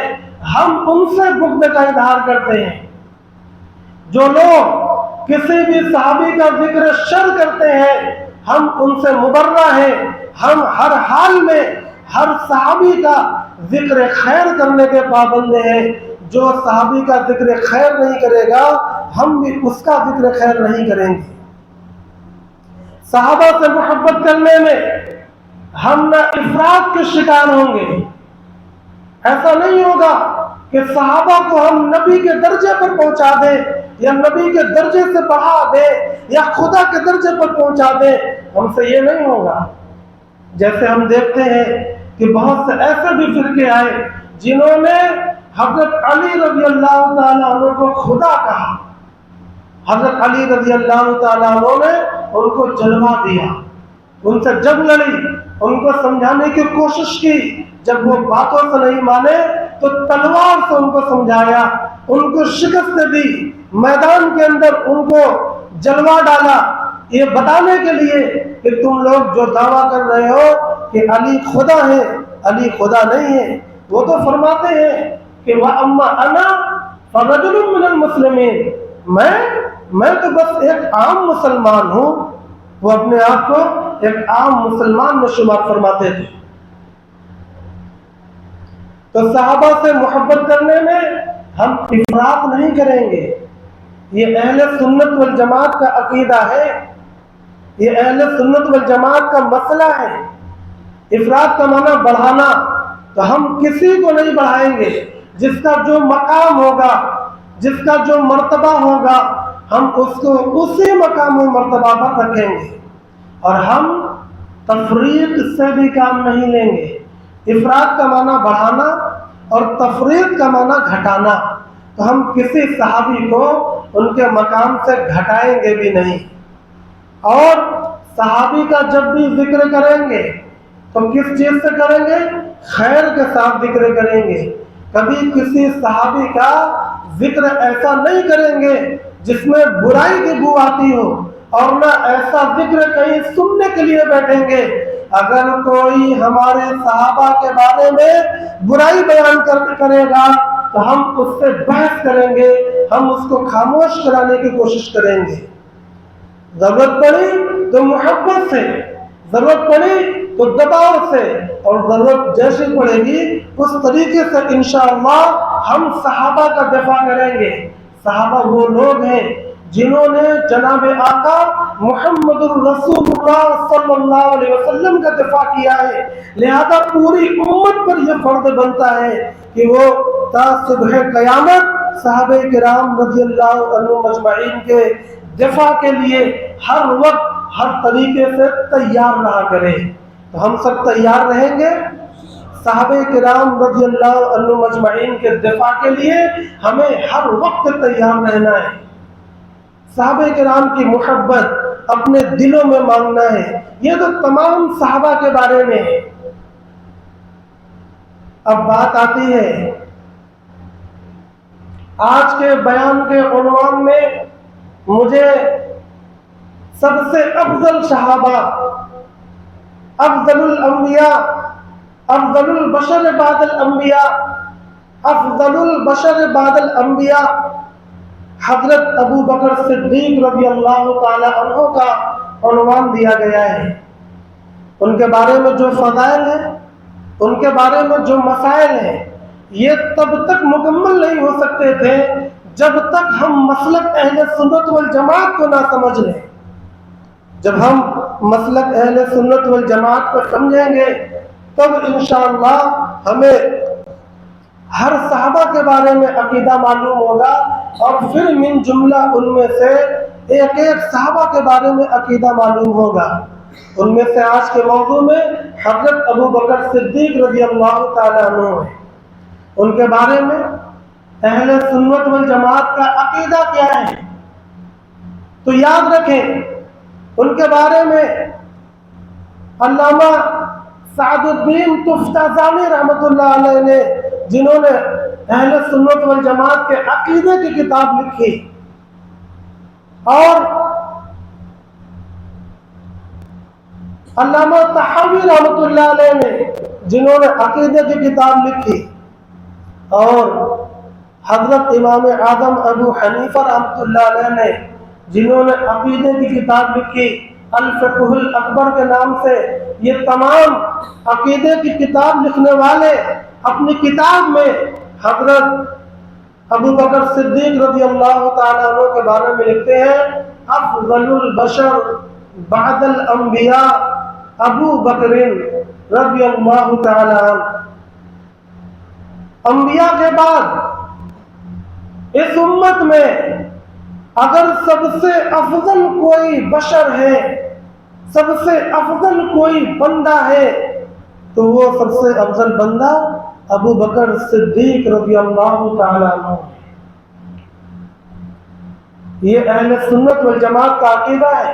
ہم ان سے بغض کا اظہار کرتے ہیں۔ جو لوگ کسی بھی صحابی کا ذکر شر کرتے ہیں، ہم ان سے مبرہ ہیں۔ ہم ہر حال میں ہر صحابی کا ذکر خیر کرنے کے پابند ہیں۔ جو صحابی کا ذکر خیر نہیں کرے گا، ہم بھی اس کا ذکر خیر نہیں کریں گے۔ صحابہ سے محبت کرنے میں ہم نہ افراط کے شکار ہوں گے۔ ایسا نہیں ہوگا کہ صحابہ کو ہم نبی کے درجے پر پہنچا دیں یا نبی کے درجے سے بڑھا دیں یا خدا کے درجے پر پہنچا دیں، ہم سے یہ نہیں ہوگا۔ جیسے ہم دیکھتے ہیں کہ بہت سے ایسے بھی فرقے آئے جنہوں نے حضرت علی رضی اللہ تعالیٰ عنہ کو خدا کہا۔ حضرت علی رضی اللہ تعالیٰ عنہ نے ان کو جلوہ دیا، ان سے جنگ لڑی، ان کو سمجھانے کی کوشش کی۔ جب وہ باتوں سے نہیں مانے تو تلوار سے ان کو سمجھایا، ان کو شکست دی، میدان کے اندر ان کو جلوہ ڈالا، یہ بتانے کے لیے کہ تم لوگ جو دعویٰ کر رہے ہو کہ علی خدا ہے، علی خدا نہیں ہے۔ وہ تو فرماتے ہیں کہ وَأَمَّا أَنَا فَرَجُلٌ مِّنَ الْمُسْلِمِينَ، میں تو بس ایک عام مسلمان ہوں۔ وہ اپنے آپ کو ایک عام مسلمان میں شمار فرماتے تھے۔ تو صحابہ سے محبت کرنے میں ہم افراط نہیں کریں گے۔ یہ اہل سنت والجماعت کا عقیدہ ہے، یہ اہل سنت والجماعت کا مسئلہ ہے۔ افراط کا معنی بڑھانا، تو ہم کسی کو نہیں بڑھائیں گے۔ جس کا جو مقام ہوگا، جس کا جو مرتبہ ہوگا، ہم اس کو اسی مقام و مرتبہ پر رکھیں گے، اور ہم تفریق سے بھی کام نہیں لیں گے۔ افراط کا معنی بڑھانا اور تفریق کا معنی گھٹانا، تو ہم کسی صحابی کو ان کے مقام سے گھٹائیں گے بھی نہیں۔ اور صحابی کا جب بھی ذکر کریں گے تو کس چیز سے کریں گے؟ خیر کے ساتھ ذکر کریں گے۔ کبھی کسی صحابی کا ذکر ایسا نہیں کریں گے جس میں برائی کی بو آتی ہو، اور نہ ایسا ذکر کہیں سننے کے لیے بیٹھیں گے۔ اگر کوئی ہمارے صحابہ کے بارے میں برائی بیان کرے گا تو ہم اس سے بحث کریں گے، ہم اس کو خاموش کرانے کی کوشش کریں گے۔ ضرورت پڑی تو محبت سے، ضرورت پڑی تو دباؤ سے، اور ضرورت جیسے پڑے گی اس طریقے سے انشاءاللہ ہم صحابہ کا دفاع کریں گے۔ صحابہ وہ لوگ ہیں جنہوں نے جناب آقا محمد الرسول اللہ صلی اللہ علیہ وسلم کا دفاع کیا ہے، لہذا پوری امت پر یہ فرض بنتا ہے کہ وہ تا صبح قیامت صحابہ کرام رضی اللہ عنہم مجمعین کے دفاع کے لیے ہر وقت ہر طریقے سے تیار رہا کرے۔ تو ہم سب تیار رہیں گے صحابہ کرام رضی اللہ عنہم مجمعین کے دفاع کے لیے؟ ہمیں ہر وقت تیار رہنا ہے، صحابہ کرام کی محبت اپنے دلوں میں مانگنا ہے۔ یہ تو تمام صحابہ کے بارے میں ہے۔ اب بات آتی ہے آج کے بیان کے عنوان میں، مجھے سب سے افضل صحابہ، افضل الانبیاء، افضل البشر بعد الانبیاء، افضل البشر بعد الانبیاء حضرت ابو بکر صدیق رضی اللہ تعالی عنہ کا عنوان دیا گیا ہے۔ ان کے بارے میں جو فضائل ہیں، ان کے بارے میں جو مسائل ہیں، یہ تب تک مکمل نہیں ہو سکتے تھے جب تک ہم مسلک اہل سنت والجماعت کو نہ سمجھ لیں۔ جب ہم مسلک اہل سنت والجماعت کو سمجھیں گے تب انشاءاللہ ہمیں ہر صحابہ کے بارے میں عقیدہ معلوم ہوگا، اور پھر من جملہ ان میں سے ایک ایک صحابہ کے بارے میں عقیدہ معلوم ہوگا۔ ان میں سے آج کے موضوع میں حضرت ابو بکر صدیق رضی اللہ تعالیٰ عنہ ہیں۔ ان کے بارے میں اہل سنت والجماعت کا عقیدہ کیا ہے؟ تو یاد رکھیں، ان کے بارے میں علامہ سعد الدین تفتازانی رحمۃ اللہ علیہ نے، جنہوں نے اہل سنت والجماعت کے عقیدے کی کتاب لکھی، اور علامہ طحاوی رحمۃ اللہ علیہ نے، جنہوں نے عقیدے کی کتاب لکھی، اور حضرت امام اعظم ابو حنیفہ رحمۃ اللہ علیہ نے، جنہوں نے عقیدے کی کتاب لکھی الفقہ الاکبر کے نام سے۔ یہ تمام عقیدے کی کتاب لکھنے والے اپنی کتاب میں حضرت ابو بکر صدیق رضی اللہ تعالیٰ عنہ کے بارے میں لکھتے ہیں، افضل البشر بعد الانبیاء ابو بکر رضی اللہ تعالیٰ عنہ۔ انبیاء کے بعد اس امت میں اگر سب سے افضل کوئی بشر ہے، سب سے افضل کوئی بندہ ہے، تو وہ سب سے افضل بندہ ابو بکر صدیق رضی اللہ تعالیٰ عنہ۔ یہ اہل سنت والجماعت کا عقیدہ ہے،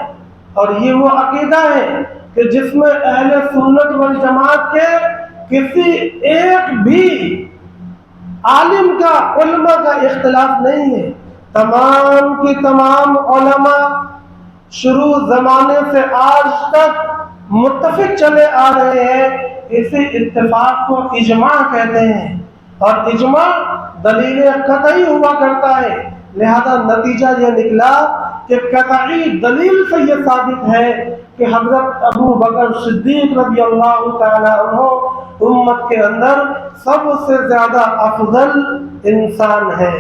اور یہ وہ عقیدہ ہے کہ جس میں اہل سنت والجماعت کے کسی ایک بھی عالم کا، علماء کا اختلاف نہیں ہے۔ تمام کی تمام علماء شروع زمانے سے آج تک متفق چلے آ رہے ہیں۔ اسی اتفاق کو اجماع کہتے ہیں، اور اجماع دلیل قطعی ہوا کرتا ہے، لہذا نتیجہ یہ نکلا کہ قطعی دلیل سے یہ ثابت ہے کہ حضرت ابو بکر صدیق رضی اللہ تعالی عنہ امت کے اندر سب سے زیادہ افضل انسان ہے۔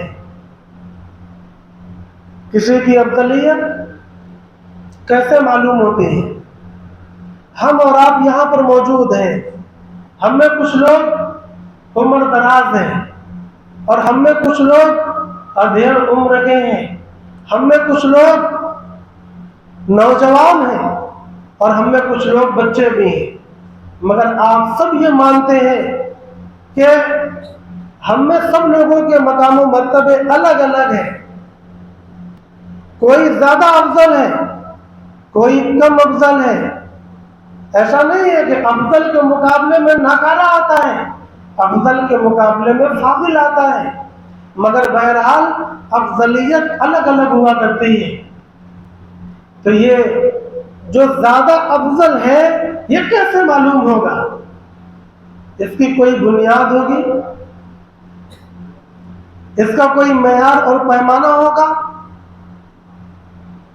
کسی کی افضلیت کیسے معلوم ہوتی ہے؟ ہم اور آپ یہاں پر موجود ہیں، ہم میں کچھ لوگ عمر دراز ہیں، اور ہم میں کچھ لوگ ادھیڑ عمر کے ہیں، ہم میں کچھ لوگ نوجوان ہیں، اور ہم میں کچھ لوگ بچے بھی ہیں، مگر آپ سب یہ مانتے ہیں کہ ہم میں سب لوگوں کے مقام و مرتبے الگ الگ ہیں۔ کوئی زیادہ افضل ہے، کوئی کم افضل ہے۔ ایسا نہیں ہے کہ افضل کے مقابلے میں ناکارہ آتا ہے، افضل کے مقابلے میں فاضل آتا ہے، مگر بہرحال افضلیت الگ الگ ہوا کرتی ہے۔ تو یہ جو زیادہ افضل ہے یہ کیسے معلوم ہوگا؟ اس کی کوئی بنیاد ہوگی، اس کا کوئی معیار اور پیمانہ ہوگا؟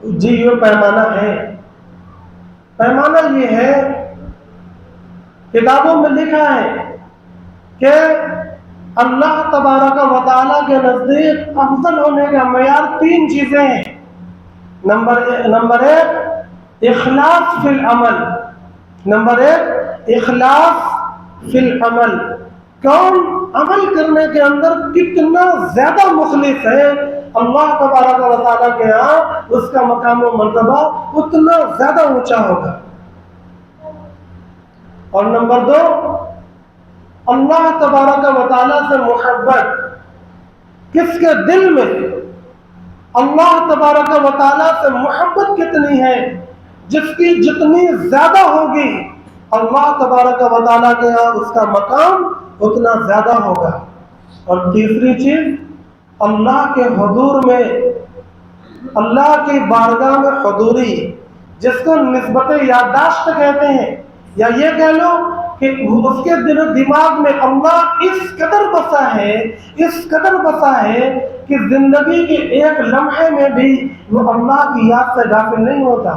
جی یہ پیمانہ ہے۔ پیمانہ یہ ہے، کتابوں میں لکھا ہے کہ اللہ تبارک و تعالیٰ کے نزدیک افضل ہونے کا معیار 3 چیزیں ہیں۔ نمبر ایک اخلاص فی العمل، نمبر ایک اخلاص فی العمل، کون عمل کرنے کے اندر کتنا زیادہ مخلص ہے، اللہ تبارک و تعالیٰ کے ہاں اس کا مقام و مرتبہ اتنا زیادہ اونچا ہوگا۔ اور نمبر دو، اللہ تبارک و تعالیٰ سے محبت، کس کے دل میں اللہ تبارک و تعالیٰ سے محبت کتنی ہے، جس کی جتنی زیادہ ہوگی اللہ تبارک و تعالیٰ کے یہاں اس کا مقام اتنا زیادہ ہوگا۔ اور تیسری چیز، اللہ کے حضور میں، اللہ کی بارگاہ میں حضوری، جس کو نسبت یادداشت کہتے ہیں، یا یہ کہہ لو کہ اس کے دل و دماغ میں اللہ اس قدر بسا ہے، اس قدر بسا ہے کہ زندگی کے ایک لمحے میں بھی وہ اللہ کی یاد سے غافل نہیں ہوتا،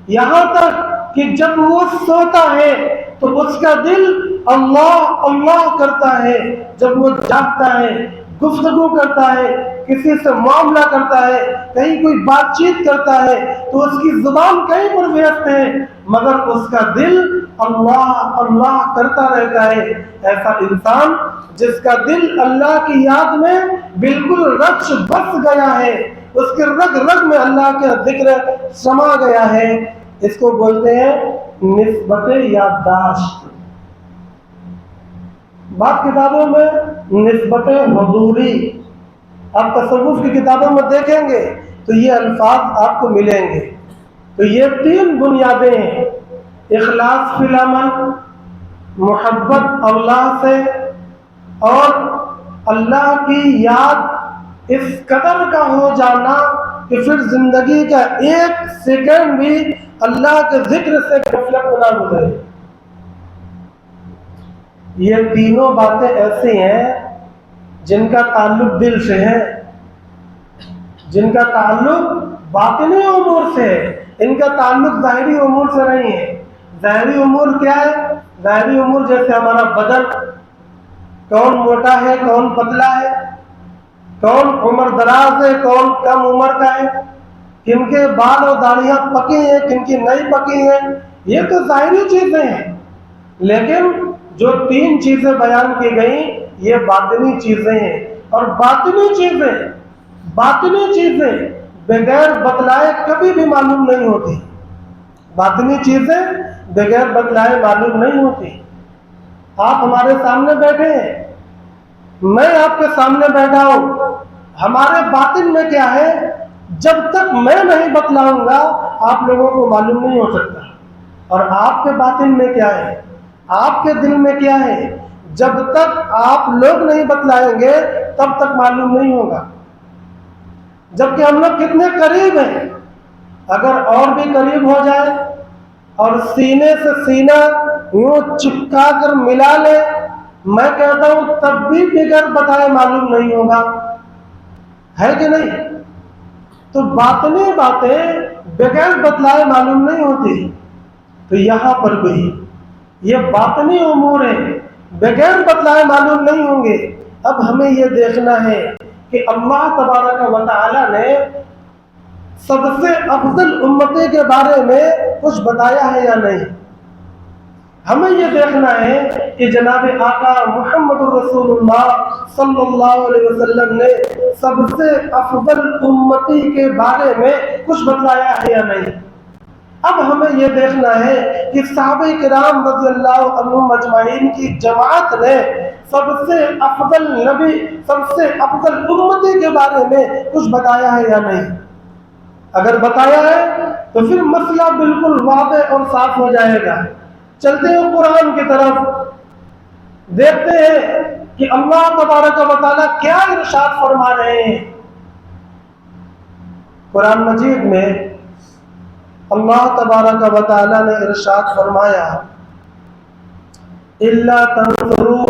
یہاں تک کہ جب وہ سوتا ہے تو اس کا دل اللہ اللہ کرتا ہے، جب وہ جاگتا ہے، گفتگو کرتا ہے، کسی سے معاملہ کرتا ہے، کہیں کوئی بات چیت کرتا ہے تو اس کی زبان کہیں پر ویست ہے مگر اس کا دل اللہ اللہ کرتا رہتا ہے۔ ایسا انسان جس کا دل اللہ کی یاد میں بالکل رچ بس گیا ہے، اس کے رگ رگ میں اللہ کا ذکر سما گیا ہے، اس کو بولتے ہیں نسبت یادداشت۔ بعض کتابوں میں نسبت حضوری، آپ تصوف کی کتابوں میں دیکھیں گے تو یہ الفاظ آپ کو ملیں گے۔ تو یہ تین بنیادیں ہیں، اخلاص فی العمل، محبت اللہ سے، اور اللہ کی یاد اس قدر کا ہو جانا کہ پھر زندگی کا ایک سیکنڈ بھی اللہ کے ذکر سے غفلت نہ گزرے۔ یہ تینوں باتیں ایسی ہیں جن کا تعلق دل سے ہے، جن کا تعلق باطنی امور سے ہے، ان کا تعلق ظاہری امور سے نہیں ہے۔ ظاہری امور کیا ہے؟ ظاہری امور جیسے ہمارا بدن، کون موٹا ہے، کون پتلا ہے، کون عمر دراز ہے، کون کم عمر کا ہے، کن کے بال اور داڑیاں پکی ہیں، کن کی نہیں پکی ہیں، یہ تو ظاہری چیزیں ہیں۔ لیکن جو تین چیزیں بیان کی گئیں یہ باطنی چیزیں ہیں، اور باطنی چیزیں بغیر بتلائے کبھی بھی معلوم نہیں ہوتی، باطنی چیزیں بغیر بتلائے معلوم نہیں ہوتی۔ آپ ہمارے سامنے بیٹھے ہیں، میں آپ کے سامنے بیٹھا ہوں، ہمارے باطن میں کیا ہے جب تک میں نہیں بتلاؤں گا آپ لوگوں کو معلوم نہیں ہو سکتا، اور آپ کے باطن میں کیا ہے، آپ کے دل میں کیا ہے، جب تک آپ لوگ نہیں بتلائیں گے تب تک معلوم نہیں ہوگا۔ جبکہ ہم لوگ کتنے قریب ہیں، اگر اور بھی قریب ہو جائے اور سینے سے سینہ یوں چپکا کر ملا لے، میں کہتا ہوں تب بھی بغیر بتائے معلوم نہیں ہوگا، ہے کہ نہیں؟ تو باطنی باتیں بغیر بتلائے معلوم نہیں ہوتی، تو یہاں پر بھی یہ باطنی امور ہیں، بغیر بتلائے معلوم نہیں ہوں گے۔ اب ہمیں یہ دیکھنا ہے کہ اللہ تبارک و تعالی نے سب سے افضل امتی کے بارے میں کچھ بتایا ہے یا نہیں۔ ہمیں یہ دیکھنا ہے کہ جناب آقا محمد الرسول اللہ صلی اللہ علیہ وسلم نے سب سے افضل امتی کے بارے میں کچھ بتلایا ہے یا نہیں۔ اب ہمیں یہ دیکھنا ہے کہ صحابہ کرام رضی اللہ عنہم اجمعین کی جماعت نے سب سے افضل نبی، سب سے افضل امتی کے بارے میں کچھ بتایا ہے یا نہیں۔ اگر بتایا ہے تو پھر مسئلہ بالکل واضح اور صاف ہو جائے گا۔ چلتے ہیں قرآن کی طرف، دیکھتے ہیں کہ اللہ تبارک و تعالیٰ کیا ارشاد فرما رہے ہیں۔ قرآن مجید میں اللہ تبارک و تعالیٰ نے ارشاد فرمایا اِلَّا تَنْصُرُوهُ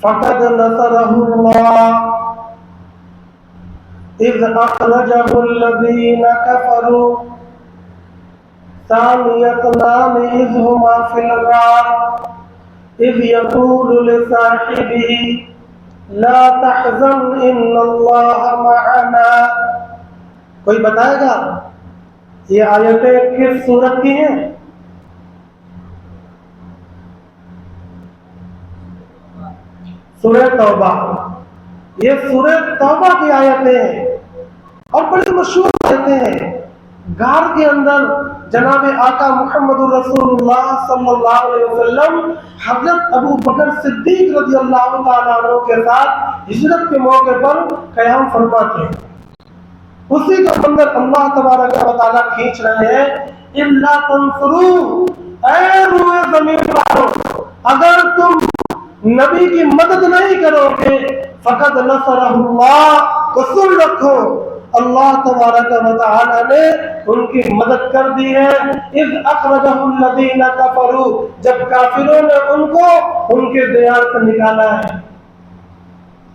فَقَدْ نَصَرَهُ اللَّهُ إِذْ أَخْرَجَهُ الَّذِينَ كَفَرُوا ثَانِيَ اثْنَيْنِ إِذْ هُمَا فِي الْغَارِ إِذْ يَقُولُ لِصَاحِبِهِ لَا تَحْزَنْ إِنَّ اللَّهَ مَعَنَا۔ کوئی بتائے گا یہ آیتیں کس سورت کی ہیں؟ سورہ توبہ. یہ سورہ توبہ کی آیتیں ہیں اور بڑی مشہور آیتیں ہیں. غار کے اندر جناب آقا محمد الرسول اللہ صلی اللہ علیہ وسلم حضرت ابو بکر صدیق رضی اللہ تعالیٰ عنہ کے ساتھ ہجرت کے موقع پر قیام فرماتے ہیں. اسی کا منظر اللہ تبارک و تعالیٰ کھینچ رہے ہیں. الا تنصروا، اے روئے زمین والوں، اگر تم نبی کی مدد نہیں کرو گے، فقد نصرہ اللہ، تو سن رکھو اللہ تبارک و تعالی نے ان کی مدد کر دی ہے. اذ اخرجہ الذین کفروا، جب کافروں نے ان کو ان کے دیار سے نکالا ہے.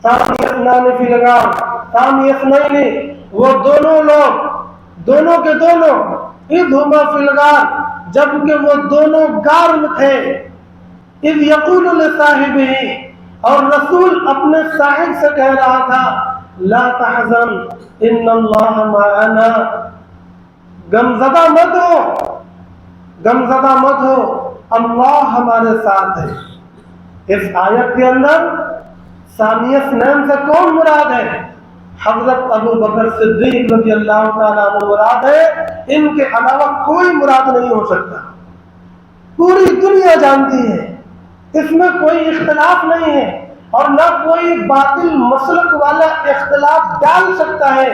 ثانی اثنان فی الغار، ثانی اثنین، وہ دونوں لوگ، دونوں کے دونوں، اذ ہما فی الغار، جبکہ وہ دونوں غار میں تھے. اذ یقول لصاحبہ، اور رسول اپنے صاحب سے کہہ رہا تھا، لا تحزن ان اللہ معنا، غمزدہ مت ہو، غمزدہ مت ہو، اللہ ہمارے ساتھ ہے. اس آیت کے اندر ثانی اثنین سے کون مراد ہے؟ حضرت ابو بکر صدیق رضی اللہ تعالیٰ عنہ مراد ہے. ان کے علاوہ کوئی مراد نہیں ہو سکتا. پوری دنیا جانتی ہے، اس میں کوئی اختلاف نہیں ہے، اور نہ کوئی باطل مسلک والا اختلاف ڈال سکتا ہے.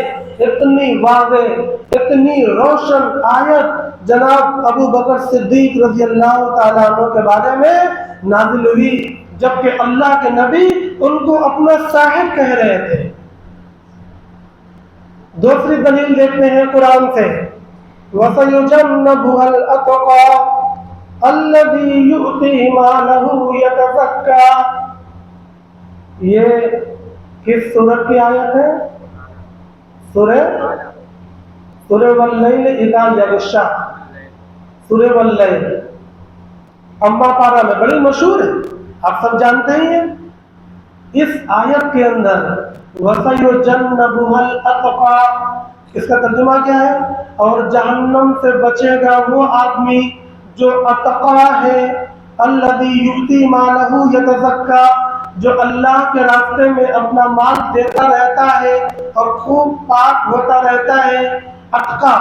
اتنی واضح، اتنی روشن آیت جناب ابو بکر صدیق رضی اللہ تعالیٰ عنہ کے بارے میں نازل ہوئی، جبکہ اللہ کے نبی ان کو اپنا صاحب کہہ رہے تھے. دوسری دلیل دیکھتے ہیں قرآن سے، وَسَيُجَنَّبُهَا الْأَتْقَى الَّذِي يُؤْتِي مَالَهُ يَتَزَكَّى. یہ کس سورت کی آیت ہے؟ سورہ واللیل اذا یغشی، سورہ واللیل اما پارہ میں بڑی مشہور ہے، آپ سب جانتے ہی ہیں. اس آیت کے اندر وَسَيُجَنَّبُهَا الْأَتْقَى، اس کا ترجمہ کیا ہے؟ اور جہنم سے بچے گا وہ آدمی جو اتقا ہے، الذی یؤتی مالہ یتزکا، جو اللہ کے راستے میں اپنا مال دیتا رہتا ہے اور خوب پاک ہوتا رہتا ہے. اتقا،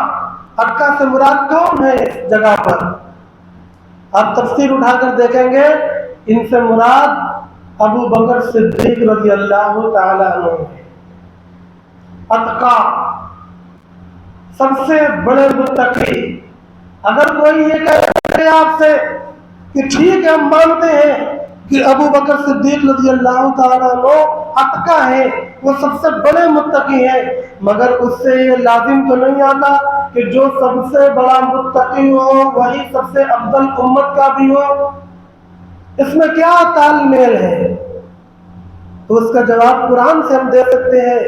اتقا سے مراد کون ہے اس جگہ پر؟ آپ تفسیر اٹھا کر دیکھیں گے، ان سے مراد ابو بکر صدیق رضی اللہ تعالی عنہ. اتقا، سب سے بڑے متقی. اگر کوئی یہ کہے آپ سے کہ ٹھیک ہے ہم مانتے ہیں کہ ابو بکر صدیق رضی اللہ تعالیٰ عنہ اتقا ہے، وہ سب سے بڑے متقی ہیں، مگر اس سے یہ لازم تو نہیں آتا کہ جو سب سے بڑا متقی ہو وہی سب سے افضل امت کا بھی ہو. اس میں کیا تال میل ہے؟ تو اس کا جواب قرآن سے ہم دے سکتے ہیں.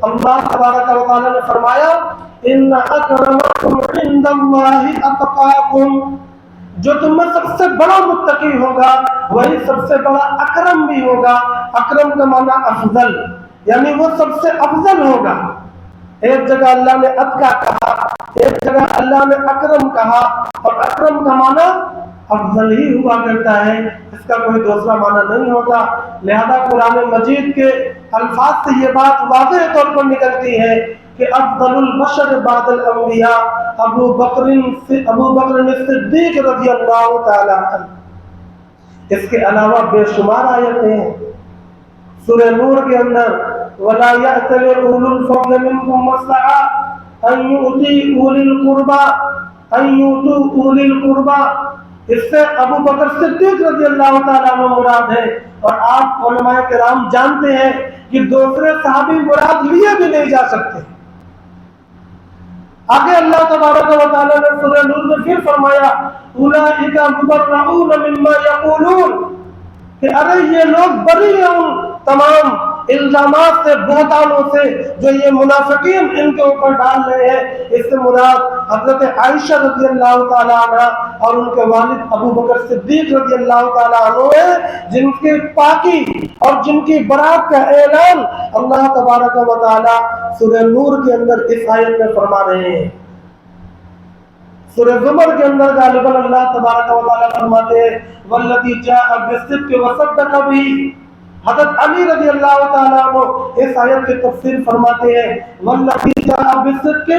اللہ تبارک و تعالیٰ نے فرمایا، ان اکرمکم عند اللہ اتقاکم، جو تم میں سب سے بڑا متقی ہوگا وہی سب سے بڑا اکرم بھی ہوگا. اکرم کا معنی افضل، یعنی وہ سب سے افضل ہوگا. ایک جگہ اللہ نے اتقا کہا، ایک جگہ اللہ نے اکرم کہا، اور اکرم کا معنی افضل ہی ہوا کرتا ہے، اس کا کوئی دوسرا معنی نہیں ہوتا. لہذا قرآن مجید کے الفاظ سے یہ بات واضح طور پر نکلتی ہے کہ افضل البشر بعد الانبیاء ابو بکر صدیق رضی اللہ تعالی عنہ. اس کے علاوہ بے شمار آیتیں ہیں. سورہ نور کے اندر وَلَا يَأْتَلِ أُولُو الْفَضْلِ مِنْكُمْ وَالسَّعَةِ أَنْ يُؤْتُوا أُولِي الْقُرْبَى، اس سے ابو بکر صدیق رضی اللہ تعالیٰ عنہ مراد ہے. اور آپ علماء کرام جانتے ہیں کہ دوسرے صحابی مراد لیے بھی نہیں جا سکتے. آگے اللہ تبارک و تعالیٰ نے سورہ نور میں پھر فرمایا، اولئک مبرؤون مما یقولون، کہ ارے یہ لوگ بری ہیں ان تمام الزامات سے، بہتانوں سے جو یہ منافقین ان کے اوپر ڈال رہے ہیں. اس سے مراد حضرت عائشہ رضی اللہ تعالیٰ عنہ اور ان کے والد ابو بکر صدیق رضی اللہ تعالیٰ عنہ ہیں، جن کی پاکی اور جن کی برات کا اعلان اللہ تبارک و تعالیٰ سورہ نور کے اندر اس آیت میں فرما رہے ہیں. سورہ زمر کے اندر غالباً اللہ تبارک و تعالیٰ فرماتے ہیں والذی جاء بالصدق وصدق به. حضرت علی رضی اللہ تعالیٰ عنہ اس آیت کی تفسیر فرماتے ہیں والذی جاء بالصدق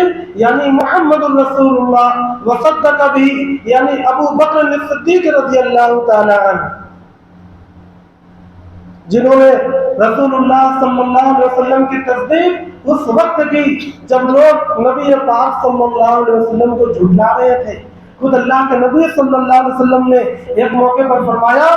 یعنی محمد رسول اللہ، وصدق به یعنی ابو بکر الصدیق رضی اللہ تعالیٰ عنہ، جنہوں نے رسول اللہ صلی اللہ علیہ وسلم کی تصدیق اس وقت کی جب لوگ نبی پاک صلی اللہ علیہ وسلم کو جھٹلا رہے تھے. خود اللہ کے نبی صلی اللہ علیہ وسلم نے ایک موقع پر فرمایا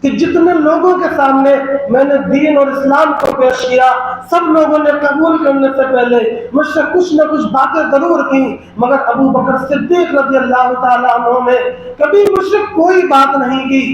کہ جتنے لوگوں کے سامنے میں نے دین اور اسلام کو پیش کیا سب لوگوں نے قبول کرنے سے پہلے مجھ سے کچھ نہ کچھ باتیں ضرور کی، مگر ابو بکر صدیق رضی اللہ تعالیٰ عنہ نے کبھی مجھ سے کوئی بات نہیں کی.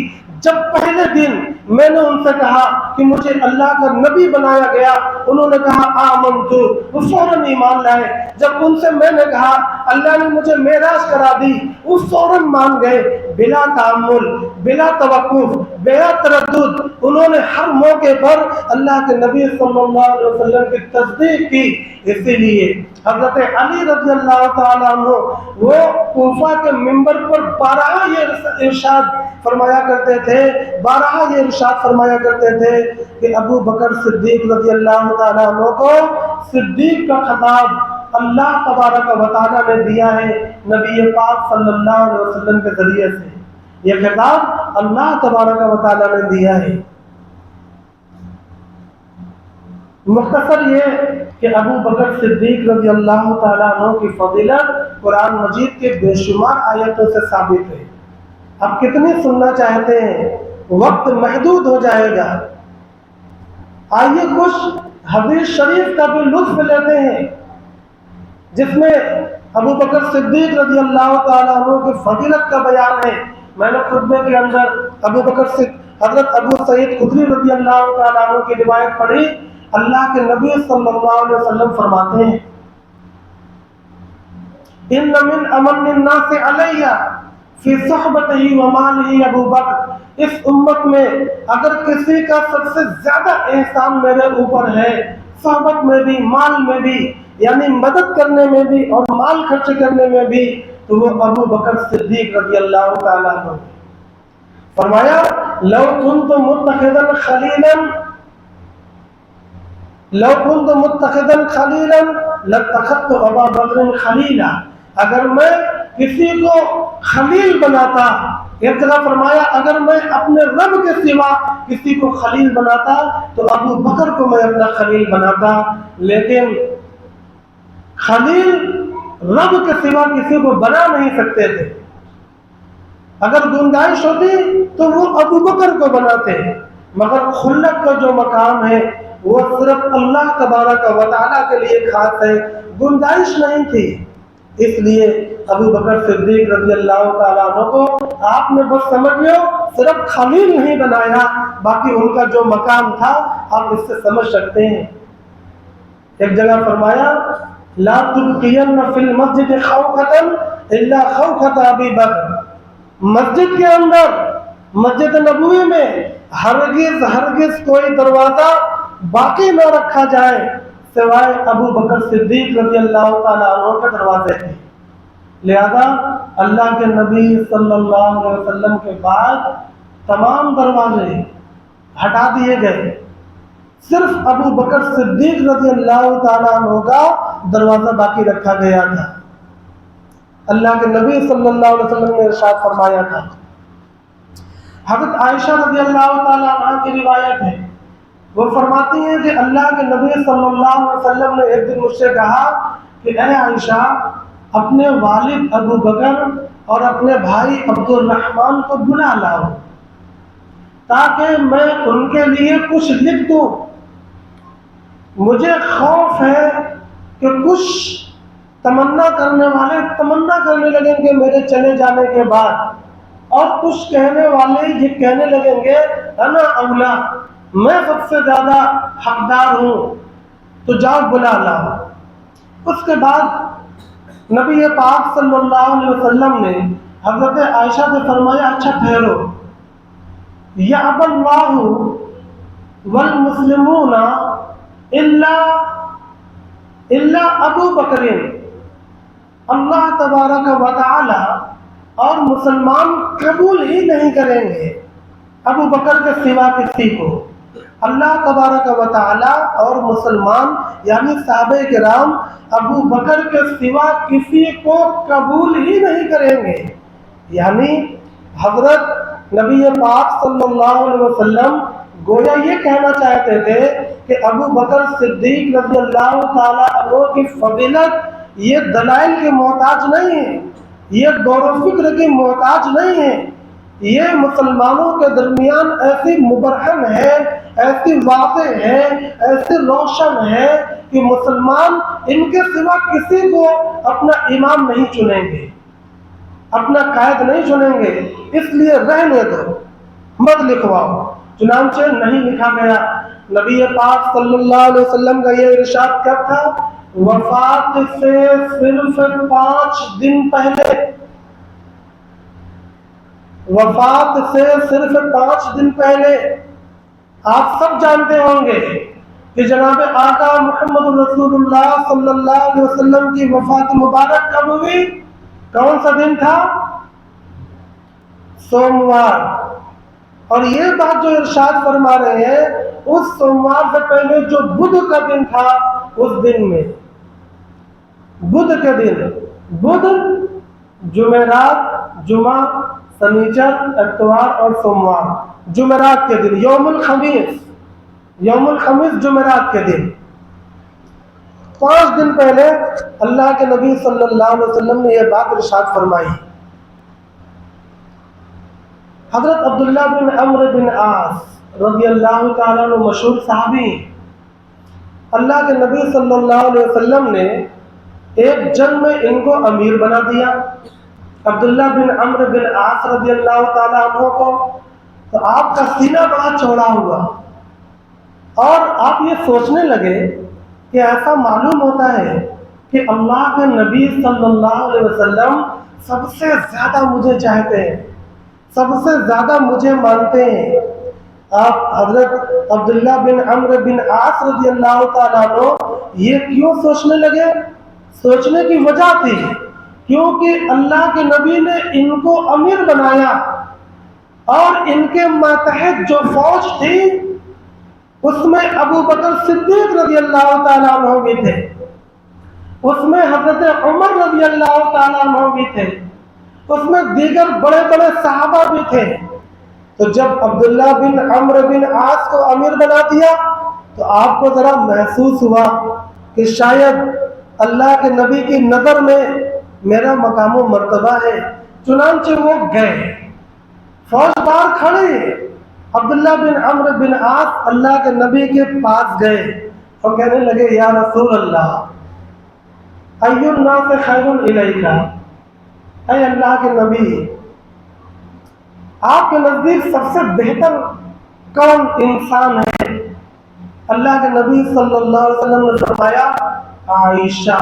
جب پہلے دن میں نے ان سے کہا کہ مجھے اللہ کا نبی بنایا گیا، انہوں نے کہا آمنت، وہ فوراً ایمان لائے. جب ان سے میں نے کہا اللہ نے مجھے معراج کرا دی، وہ فوراً مان گئے، بلا تعامل، بلا توقف، بلا تردد. انہوں نے ہر موقع پر اللہ کے نبی صلی اللہ علیہ وسلم کی تصدیق کی. اسی لیے حضرت علی رضی اللہ تعالیٰ عنہ وہ کوفہ کے منبر پر بارہا یہ ارشاد فرمایا کرتے تھے، بارہا یہ ارشاد فرمایا کرتے تھے کہ ابو بکر صدیق رضی اللہ تعالیٰ عنہ کو صدیق کا خطاب اللہ تبارک و تعالیٰ نے دیا ہے نبی پاک صلی اللہ علیہ وسلم کے ذریعے سے. یہ خطاب اللہ تبارک و تعالیٰ نے دیا ہے. مختصر یہ کہ ابو بکر صدیق رضی اللہ تعالیٰ عنہ کی فضیلت قرآن مجید کے بے شمار آیتوں سے ثابت ہے. اب کتنی سننا چاہتے ہیں، وقت محدود ہو جائے گا. آئیے کچھ حدیث شریف کا بھی لطف لیتے ہیں جس میں ابو بکر صدیق رضی اللہ تعالیٰ عنہ کی فضیلت کا بیان ہے. میں نے خطبے کے اندر ابو بکر صدیق حضرت ابو سعید خدری رضی اللہ تعالیٰ عنہ کی روایت پڑھی. اللہ کے نبی صلی اللہ علیہ وسلم فرماتے ہیں ان من امن الناس علیہ فی صحبتہ و مالہ ابو بکر. اس امت میں اگر کسی کا سب سے زیادہ احسان میرے اوپر ہے، صحبت میں بھی، مال میں بھی، یعنی مدد کرنے میں بھی اور مال خرچ کرنے میں بھی، تو وہ ابو بکر صدیق رضی اللہ تعالیٰ عنہ. فرمایا لو كنت متخذا خلیلا لاتخذت ابا بکر خلیلا. اگر میں کسی کو خلیل بناتا، ایک جگہ فرمایا اگر میں اپنے رب کے سوا کسی کو خلیل بناتا تو ابو بکر کو میں اپنا خلیل بناتا. لیکن خلیل رب کے سوا کسی کو بنا نہیں سکتے تھے. اگر گنجائش ہوتی تو وہ ابو بکر کو بناتے، مگر خلت کا جو مقام ہے وہ صرف اللہ تبارک و تعالیٰ کے لیے خاص ہے، گنجائش نہیں تھی. اس لیے ابو بکر صدیق رضی اللہ تعالیٰ عنہ کو آپ نے بس سمجھ لو صرف خلیل نہیں بنایا، باقی ان کا جو مقام تھا آپ اس سے سمجھ سکتے ہیں. ایک جگہ فرمایا لا تبقین فی المسجد خوخة الا خوخة ابی بکر. مسجد کے اندر، مسجد نبوی میں ہرگز کوئی دروازہ باقی نہ رکھا جائے سوائے ابو بکر صدیق رضی اللہ تعالیٰ عنہ کے دروازے تھے. لہذا اللہ کے نبی صلی اللہ علیہ وسلم کے بعد تمام دروازے ہٹا دیے گئے، صرف ابو بکر صدیق رضی اللہ تعالیٰ عنہ کا دروازہ باقی رکھا گیا تھا. اللہ کے نبی صلی اللہ علیہ وسلم نے ارشاد فرمایا تھا. حضرت عائشہ رضی اللہ تعالیٰ عنہ کی روایت ہے، وہ فرماتی ہیں کہ اللہ کے نبی صلی اللہ علیہ وسلم نے ایک دن مجھ سے کہا کہ اے عائشہ اپنے والد ابو بکر اور اپنے بھائی عبد الرحمن کو بلا لاؤ تاکہ میں ان کے لیے کچھ لکھ دوں. مجھے خوف ہے کہ کچھ تمنا کرنے والے تمنا کرنے لگیں گے میرے چلے جانے کے بعد، اور کچھ کہنے والے یہ کہنے لگیں گے انا اولا، میں سب سے زیادہ حقدار ہوں، تو جاؤ بلا لاؤ. اس کے بعد نبی پاک صلی اللہ علیہ وسلم نے حضرت عائشہ سے فرمایا اچھا ٹھہرو، یأبی اللہ والمسلمون الا ابو بکر. اللہ تبارک و تعالی اور مسلمان قبول ہی نہیں کریں گے ابو بکر کے سوا کسی کو. اللہ تبارک و تعالی اور مسلمان یعنی صحابہ کرام ابو بکر کے سوا کسی کو قبول ہی نہیں کریں گے. یعنی حضرت نبی پاک صلی اللہ علیہ وسلم گویا یہ کہنا چاہتے تھے کہ ابو بکر صدیق رضی اللہ تعالی عنہ کی فضیلت یہ دلائل کے محتاج نہیں ہے، یہ غور و فکر کی محتاج نہیں ہے، یہ مسلمانوں کے درمیان ایسی مبرہن ہے، ایسی واضح ہے، ایسی روشن ہے کہ مسلمان ان کے سوا کسی کو اپنا امام نہیں چنیں گے، اپنا قائد نہیں چنیں گے. اس لیے رہنے دو، مت لکھواؤ. چنانچہ نہیں لکھا گیا. نبی پاک صلی اللہ علیہ وسلم کا یہ ارشاد کب تھا؟ وفات سے صرف 5 دن پہلے. وفات سے صرف 5 دن پہلے. آپ سب جانتے ہوں گے کہ جناب آقا محمد رسول اللہ صلی اللہ علیہ وسلم کی وفات مبارک کب ہوئی؟ کون سا دن تھا؟ سوموار. اور یہ بات جو ارشاد فرما رہے ہیں اس سوموار سے پہلے جو بدھ کا دن تھا، اس دن میں بدھ کے دن، بدھ جمعرات، جمعہ، سنیچر، اتوار اور سوموار، جمعرات کے دن، یوم الخمیس، یوم الخمیس جمعرات کے دن 5 دن پہلے اللہ کے نبی صلی اللہ علیہ وسلم نے یہ بات ارشاد فرمائی. حضرت عبداللہ بن عمرو بن عاص رضی اللہ تعالیٰ عنہ مشہور صحابی، اللہ کے نبی صلی اللہ علیہ وسلم نے ایک جنگ میں ان کو امیر بنا دیا. عبداللہ بن عمرو بن عاص رضی اللہ تعالیٰ عنہ کو. تو آپ کا سینہ بڑا چوڑا ہوا اور آپ یہ سوچنے لگے کہ ایسا معلوم ہوتا ہے کہ اللہ کے نبی صلی اللہ علیہ وسلم سب سے زیادہ مجھے چاہتے ہیں، سب سے زیادہ مجھے مانتے ہیں. آپ حضرت عبداللہ بن عمرو بن عاص رضی اللہ تعالیٰ عنہ یہ کیوں سوچنے لگے؟ سوچنے کی وجہ تھی کیونکہ اللہ کے نبی نے ان کو امیر بنایا اور ان کے ماتحت جو فوج تھی اس میں ابو بکر صدیق رضی اللہ تعالیٰ عنہ بھی تھے، اس میں حضرت عمر رضی اللہ تعالیٰ عنہ بھی تھے، اس میں دیگر بڑے بڑے صحابہ بھی تھے. تو جب عبداللہ بن عمرو بن عاص کو امیر بنا دیا تو آپ کو ذرا محسوس ہوا کہ شاید اللہ کے نبی کی نظر میں میرا مقام و مرتبہ ہے. چنانچہ وہ گئے، فوج بار کھڑے، عبداللہ بن عمرو بن عاص اللہ کے نبی کے پاس گئے اور کہنے لگے یا رسول اللہ ای الناس خیر الیک، اے اللہ کے نبی آپ کے نزدیک سب سے بہتر کون انسان ہے؟ اللہ کے نبی صلی اللہ علیہ وسلم نے فرمایا عائشہ.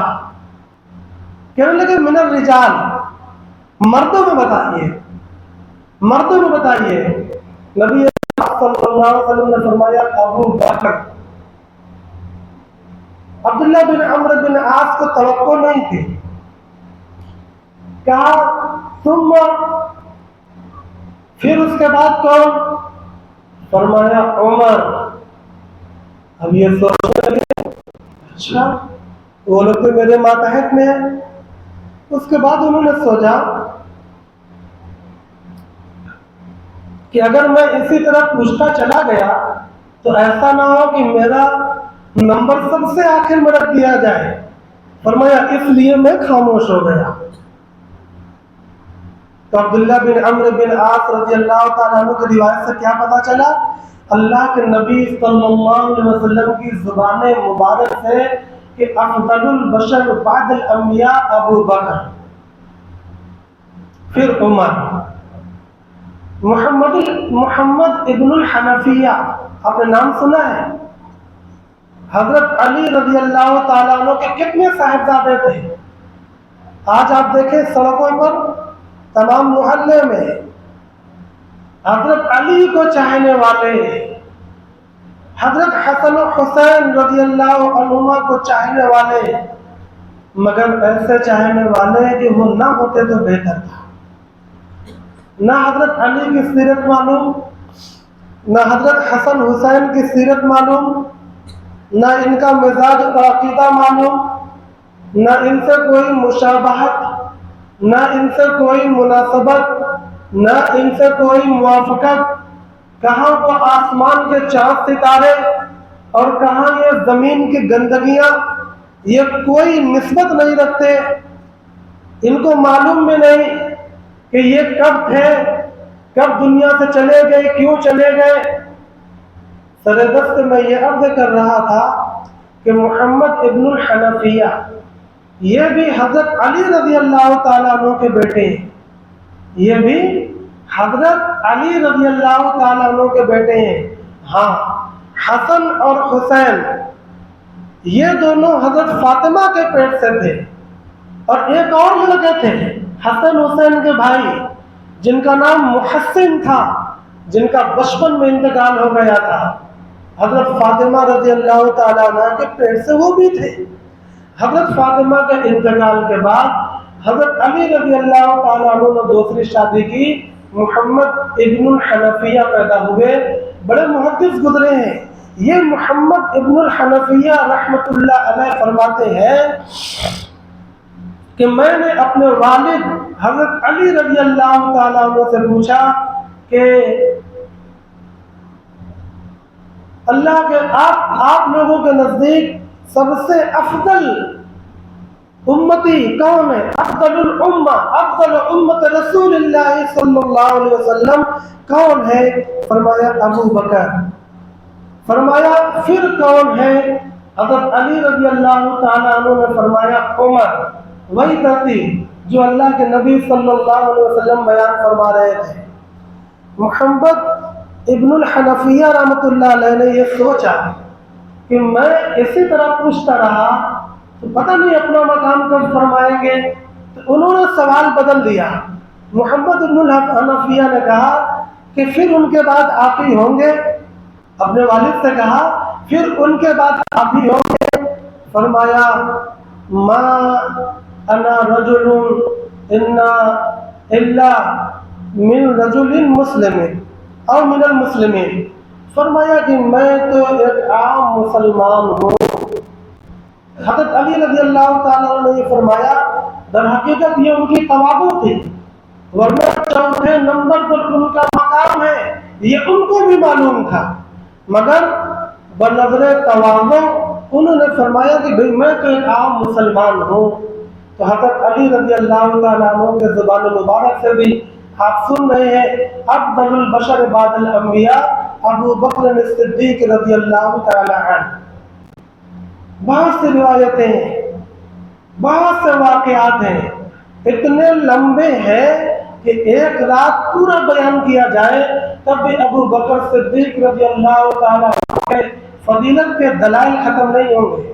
کہنے لگے من الرجال، مردوں میں بتائیے، مردوں میں بتائیے. نبی صلی اللہ علیہ وسلم نے فرمایا ابو بکر. عبداللہ بن عمرو بن عاص کو توقع نہیں تھی. کہا ثم، پھر اس کے بعد کون؟ فرمایا عمر. اب یہ سوچنے لگے اچھا وہ لوگ تو میرے ماتحت میں ہیں. اس کے بعد انہوں نے سوچا کہ اگر میں اسی طرح پوچھتا چلا گیا تو ایسا نہ ہو کہ میرا نمبر سب سے آخر میں رکھ دیا جائے. فرمایا اس لیے میں خاموش ہو گیا. تو عبداللہ بن عمرو بن عاص رضی اللہ تعالیٰ عنہ کی روایت سے کیا پتا چلا؟ اللہ کے نبی صلی اللہ علیہ وسلم کی زبان مبارک سے کہ افضل البشر بعد الانبیاء ابو بکر، پھر عمر. محمد ابن الحنفیہ آپ نے نام سنا ہے؟ حضرت علی رضی اللہ تعالیٰ عنہ کے کتنے صاحبزادے تھے؟ آج آپ دیکھیں سڑکوں پر تمام محلے میں حضرت علی کو چاہنے والے، حضرت حسن و حسین رضی اللہ عنہما کو چاہنے والے، مگر ایسے چاہنے والے ہیں کہ وہ نہ ہوتے تو بہتر تھا۔ نہ حضرت علی کی سیرت معلوم، نہ حضرت حسن حسین کی سیرت معلوم، نہ ان کا مزاج اور عقیدہ معلوم، نہ ان سے کوئی مشابہت، نہ ان سے کوئی مناسبت، نہ ان سے کوئی موافقت۔ کہاں وہ آسمان کے چاند ستارے اور کہاں یہ زمین کی گندگیاں، یہ کوئی نسبت نہیں رکھتے۔ ان کو معلوم بھی نہیں کہ یہ کب تھے، کب دنیا سے چلے گئے، کیوں چلے گئے۔ سر دست میں یہ عرض کر رہا تھا کہ محمد ابن الحنفیہ یہ بھی حضرت علی رضی اللہ تعالیٰ عنہ کے بیٹے ہیں، یہ بھی حضرت علی رضی اللہ تعالیٰ عنہ کے بیٹے ہیں۔ ہاں، حسن اور حسین یہ دونوں حضرت فاطمہ کے پیٹ سے تھے، اور ایک اور لڑکے تھے حسن حسین کے بھائی جن کا نام محسن تھا، جن کا بچپن میں انتقال ہو گیا تھا۔ حضرت فاطمہ رضی اللہ تعالیٰ عنہ کے پیٹ سے وہ بھی تھے۔ حضرت فاطمہ کے انتقال کے بعد حضرت علی رضی اللہ تعالیٰ عنہ نے دوسری شادی کی، محمد ابن الحنفیہ پیدا ہوئے۔ بڑے محدث گزرے ہیں، یہ محمد ابن الحنفیہ رحمۃ اللہ علیہ فرماتے ہیں کہ میں نے اپنے والد حضرت علی رضی اللہ تعالیٰ عنہ سے پوچھا کہ اللہ کے آپ لوگوں کے نزدیک سب سے افضل امتی کون ہے؟ افضل الامہ، افضل امت رسول اللہ صلی اللہ علیہ وسلم کون ہے؟ فرمایا ابو بکر۔ فرمایا پھر کون ہے؟ حضرت علی رضی اللہ تعالیٰ عنہ نے فرمایا عمر۔ وہی ترتیب جو اللہ کے نبی صلی اللہ علیہ وسلم بیان فرما رہے تھے۔ محمد ابن الحنفیہ رحمۃ اللہ علیہ نے یہ سوچا کہ میں اسی طرح پوچھتا رہا تو پتہ نہیں اپنا مقام کب فرمائیں گے، تو انہوں نے سوال بدل دیا۔ محمد ابن الحنفیہ نے کہا کہ پھر ان کے بعد آپ ہی ہوں گے، اپنے والد سے کہا پھر ان کے بعد آپ ہی ہوں گے۔ فرمایا ما انا رجل الا من رجل مسلم اور من المسلمین۔ فرمایا کہ میں تو ایک عام مسلمان ہوں۔ حضرت علی رضی اللہ تعالیٰ عنہ نے یہ فرمایا، در حقیقت یہ ان کی تواضع تھی، ورنہ چوتھے نمبر پر ان کا مقام ہے، یہ ان کو بھی معلوم تھا، مگر بنظر تواضع انہوں نے فرمایا کہ بھئی میں تو ایک عام مسلمان ہوں۔ تو حضرت علی رضی اللہ تعالیٰ عنہ کے زبان مبارک سے بھی آپ سن رہے ہیں، افضل البشر بعد الانبیاء ابو بکر الصدیق رضی اللہ تعالیٰ عنہ۔ بہت سی روایتیں ہیں، بہت سے واقعات ہیں، اتنے لمبے ہیں کہ ایک رات پورا بیان کیا جائے تب بھی ابو بکر صدیق رضی اللہ تعالیٰ عنہ کے فضیلت کے دلائل ختم نہیں ہوں گے۔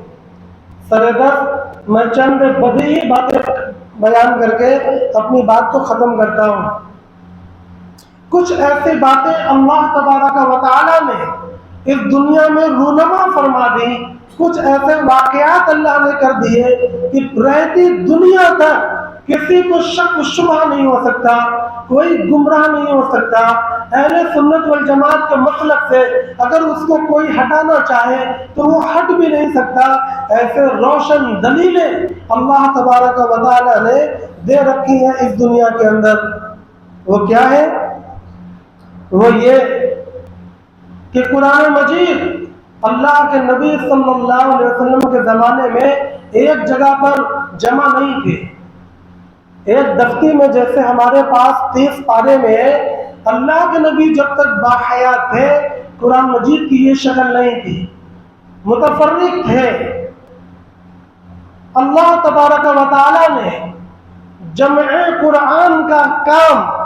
سردست میں چند بدیہی باتیں بیان کر کے اپنی بات کو ختم کرتا ہوں۔ کچھ ایسی باتیں اللہ تبارک و تعالیٰ نے اس دنیا میں رونما فرما دی، کچھ ایسے واقعات اللہ نے کر دیے کہ رہتی دنیا تک کسی کو شک و شبہ نہیں ہو سکتا، کوئی گمراہ نہیں ہو سکتا۔ اہل سنت والجماعت کے مسلک سے اگر اس کو کوئی ہٹانا چاہے تو وہ ہٹ بھی نہیں سکتا۔ ایسے روشن دلیلیں اللہ تبارک و تعالیٰ نے دے رکھی ہیں اس دنیا کے اندر۔ وہ کیا ہے؟ وہ یہ کہ قرآن مجید اللہ کے نبی صلی اللہ علیہ وسلم کے زمانے میں ایک جگہ پر جمع نہیں تھے۔ ایک دفتی میں جیسے ہمارے پاس 30 پارے میں ہے، اللہ کے نبی جب تک باحیات تھے قرآن مجید کی یہ شکل نہیں تھی، متفرق تھے۔ اللہ تبارک و تعالی نے جمع قرآن کا کام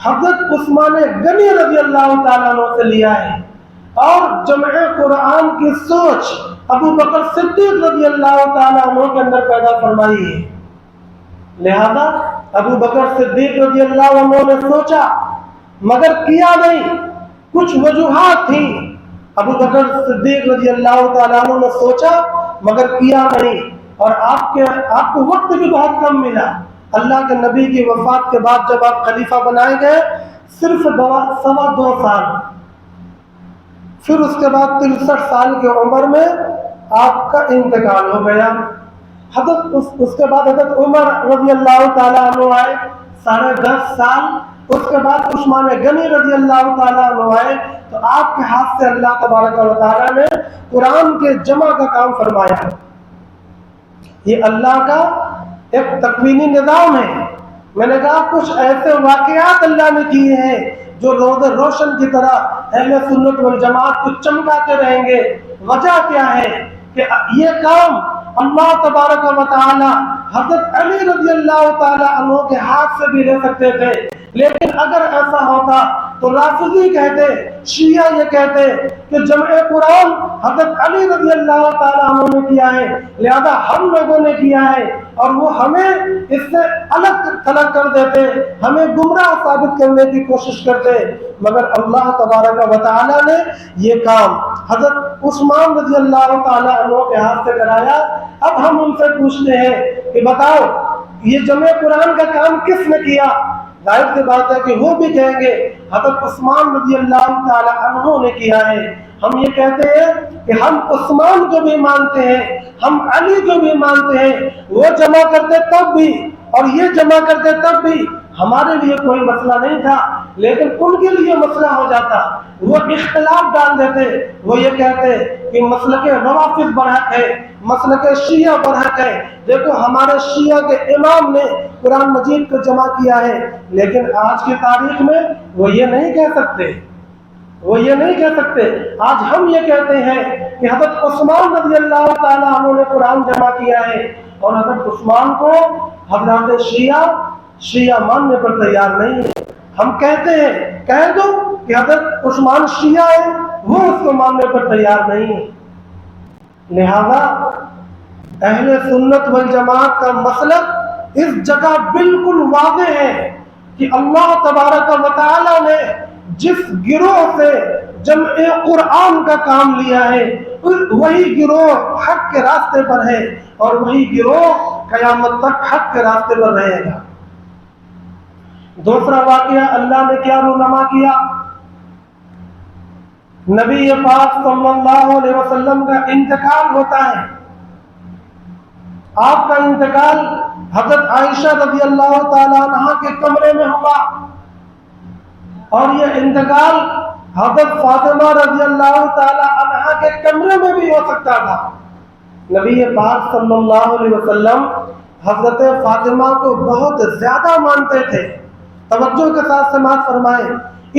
حضرت عثمان غنی رضی اللہ تعالیٰ عنہ سے لیا ہے، اور جمع قرآن کی سوچ ابو بکر صدیق رضی اللہ تعالیٰ عنہ کے اندر پیدا فرمائی ہے۔ لہذا ابو بکر صدیق رضی اللہ عنہ نے سوچا مگر کیا نہیں، کچھ وجوہات تھیں۔ ابو بکر صدیق رضی اللہ تعالیٰ عنہ نے سوچا مگر کیا نہیں۔ اور آپ کو وقت بھی بہت کم ملا۔ اللہ کے نبی کی وفات کے بعد جب آپ خلیفہ بنائے گئے صرف 2.25 سال، پھر اس کے بعد 63 سال کی عمر میں آپ کا انتقال ہو گیا۔ اس کے بعد حضرت عمر رضی اللہ تعالیٰ عنہ آئے 10.5 سال، اس کے بعد عثمان غنی رضی اللہ تعالیٰ عنہ آئے، تو آپ کے ہاتھ سے اللہ تبارک و تعالیٰ نے قرآن کے جمع کا کام فرمایا۔ یہ اللہ کا ایک تکوینی نظام ہے۔ میں نے کہا کچھ ایسے واقعات اللہ نے کیے ہیں جو روز روشن کی طرح اہل سنت والجماعت کو چمکاتے رہیں گے۔ وجہ کیا ہے کہ یہ کام اللہ تبارک و تعالی حضرت علی رضی اللہ تعالی عنہ کے ہاتھ سے بھی لے سکتے تھے، لیکن اگر ایسا ہوتا تو رافضی کہتے، شیعہ یہ کہتے کہ جمع قرآن حضرت علی رضی اللہ تعالی عنہ نے کیا ہے، لہذا ہم لوگوں نے کیا ہے، اور وہ ہمیں اس سے الگ تھلگ کر دیتے، ہمیں گمراہ ثابت کرنے کی کوشش کرتے۔ مگر اللہ تبارک و تعالی نے یہ کام حضرت عثمان رضی اللہ تعالی عنہ کے ہاتھ سے کرایا۔ اب ہم ان سے پوچھتے ہیں کہ بتاؤ یہ جمع قرآن کا کام کس نے کیا؟ ظاہر سی بات ہے کہ وہ بھی کہیں گے حضرت عثمان رضی اللہ تعالی عنہ نے کیا ہے۔ ہم یہ کہتے ہیں کہ ہم عثمان کو بھی مانتے ہیں، ہم علی کو بھی مانتے ہیں، وہ جمع کرتے تب بھی اور یہ جمع کرتے تب بھی ہمارے لیے کوئی مسئلہ نہیں تھا، لیکن ان کے لیے مسئلہ ہو جاتا، وہ اختلاف ڈال دیتے، وہ یہ کہتے کہ مسلک روافض برحق ہے، مسلک شیعہ برحق ہے۔ دیکھو ہمارے شیعہ کے امام نے قرآن مجید کو جمع کیا ہے، لیکن آج کی تاریخ میں وہ یہ نہیں کہہ سکتے، وہ یہ نہیں کہہ سکتے۔ آج ہم یہ کہتے ہیں کہ حضرت عثمان رضی اللہ تعالیٰ عنہ نے قرآن جمع کیا ہے، اور حضرت عثمان کو حضرات شیعہ ماننے پر تیار نہیں ہے۔ ہم کہتے ہیں کہہ دو کہ حضرت عثمان شیعہ ہے، وہ اس کو ماننے پر تیار نہیں ہے۔ لہذا اہل سنت والجماعت کا مسلک اس جگہ بالکل واضح ہے کہ اللہ تبارک و تعالی نے جس گروہ سے جمع قرآن کا کام لیا ہے وہی گروہ حق کے راستے پر ہے، اور وہی گروہ قیامت تک حق کے راستے پر رہے گا۔ دوسرا واقعہ اللہ نے کیا رونما کیا؟ نبی پاک صلی اللہ علیہ وسلم کا انتقال ہوتا ہے۔ آپ کا انتقال حضرت عائشہ رضی اللہ تعالی عنہ کے کمرے میں ہوا، اور یہ انتقال حضرت فاطمہ رضی اللہ تعالی عنہ کے کمرے میں بھی ہو سکتا تھا۔ نبی پاک صلی اللہ علیہ وسلم حضرت فاطمہ کو بہت زیادہ مانتے تھے۔ توجہ کے ساتھ سماعت فرمائیں،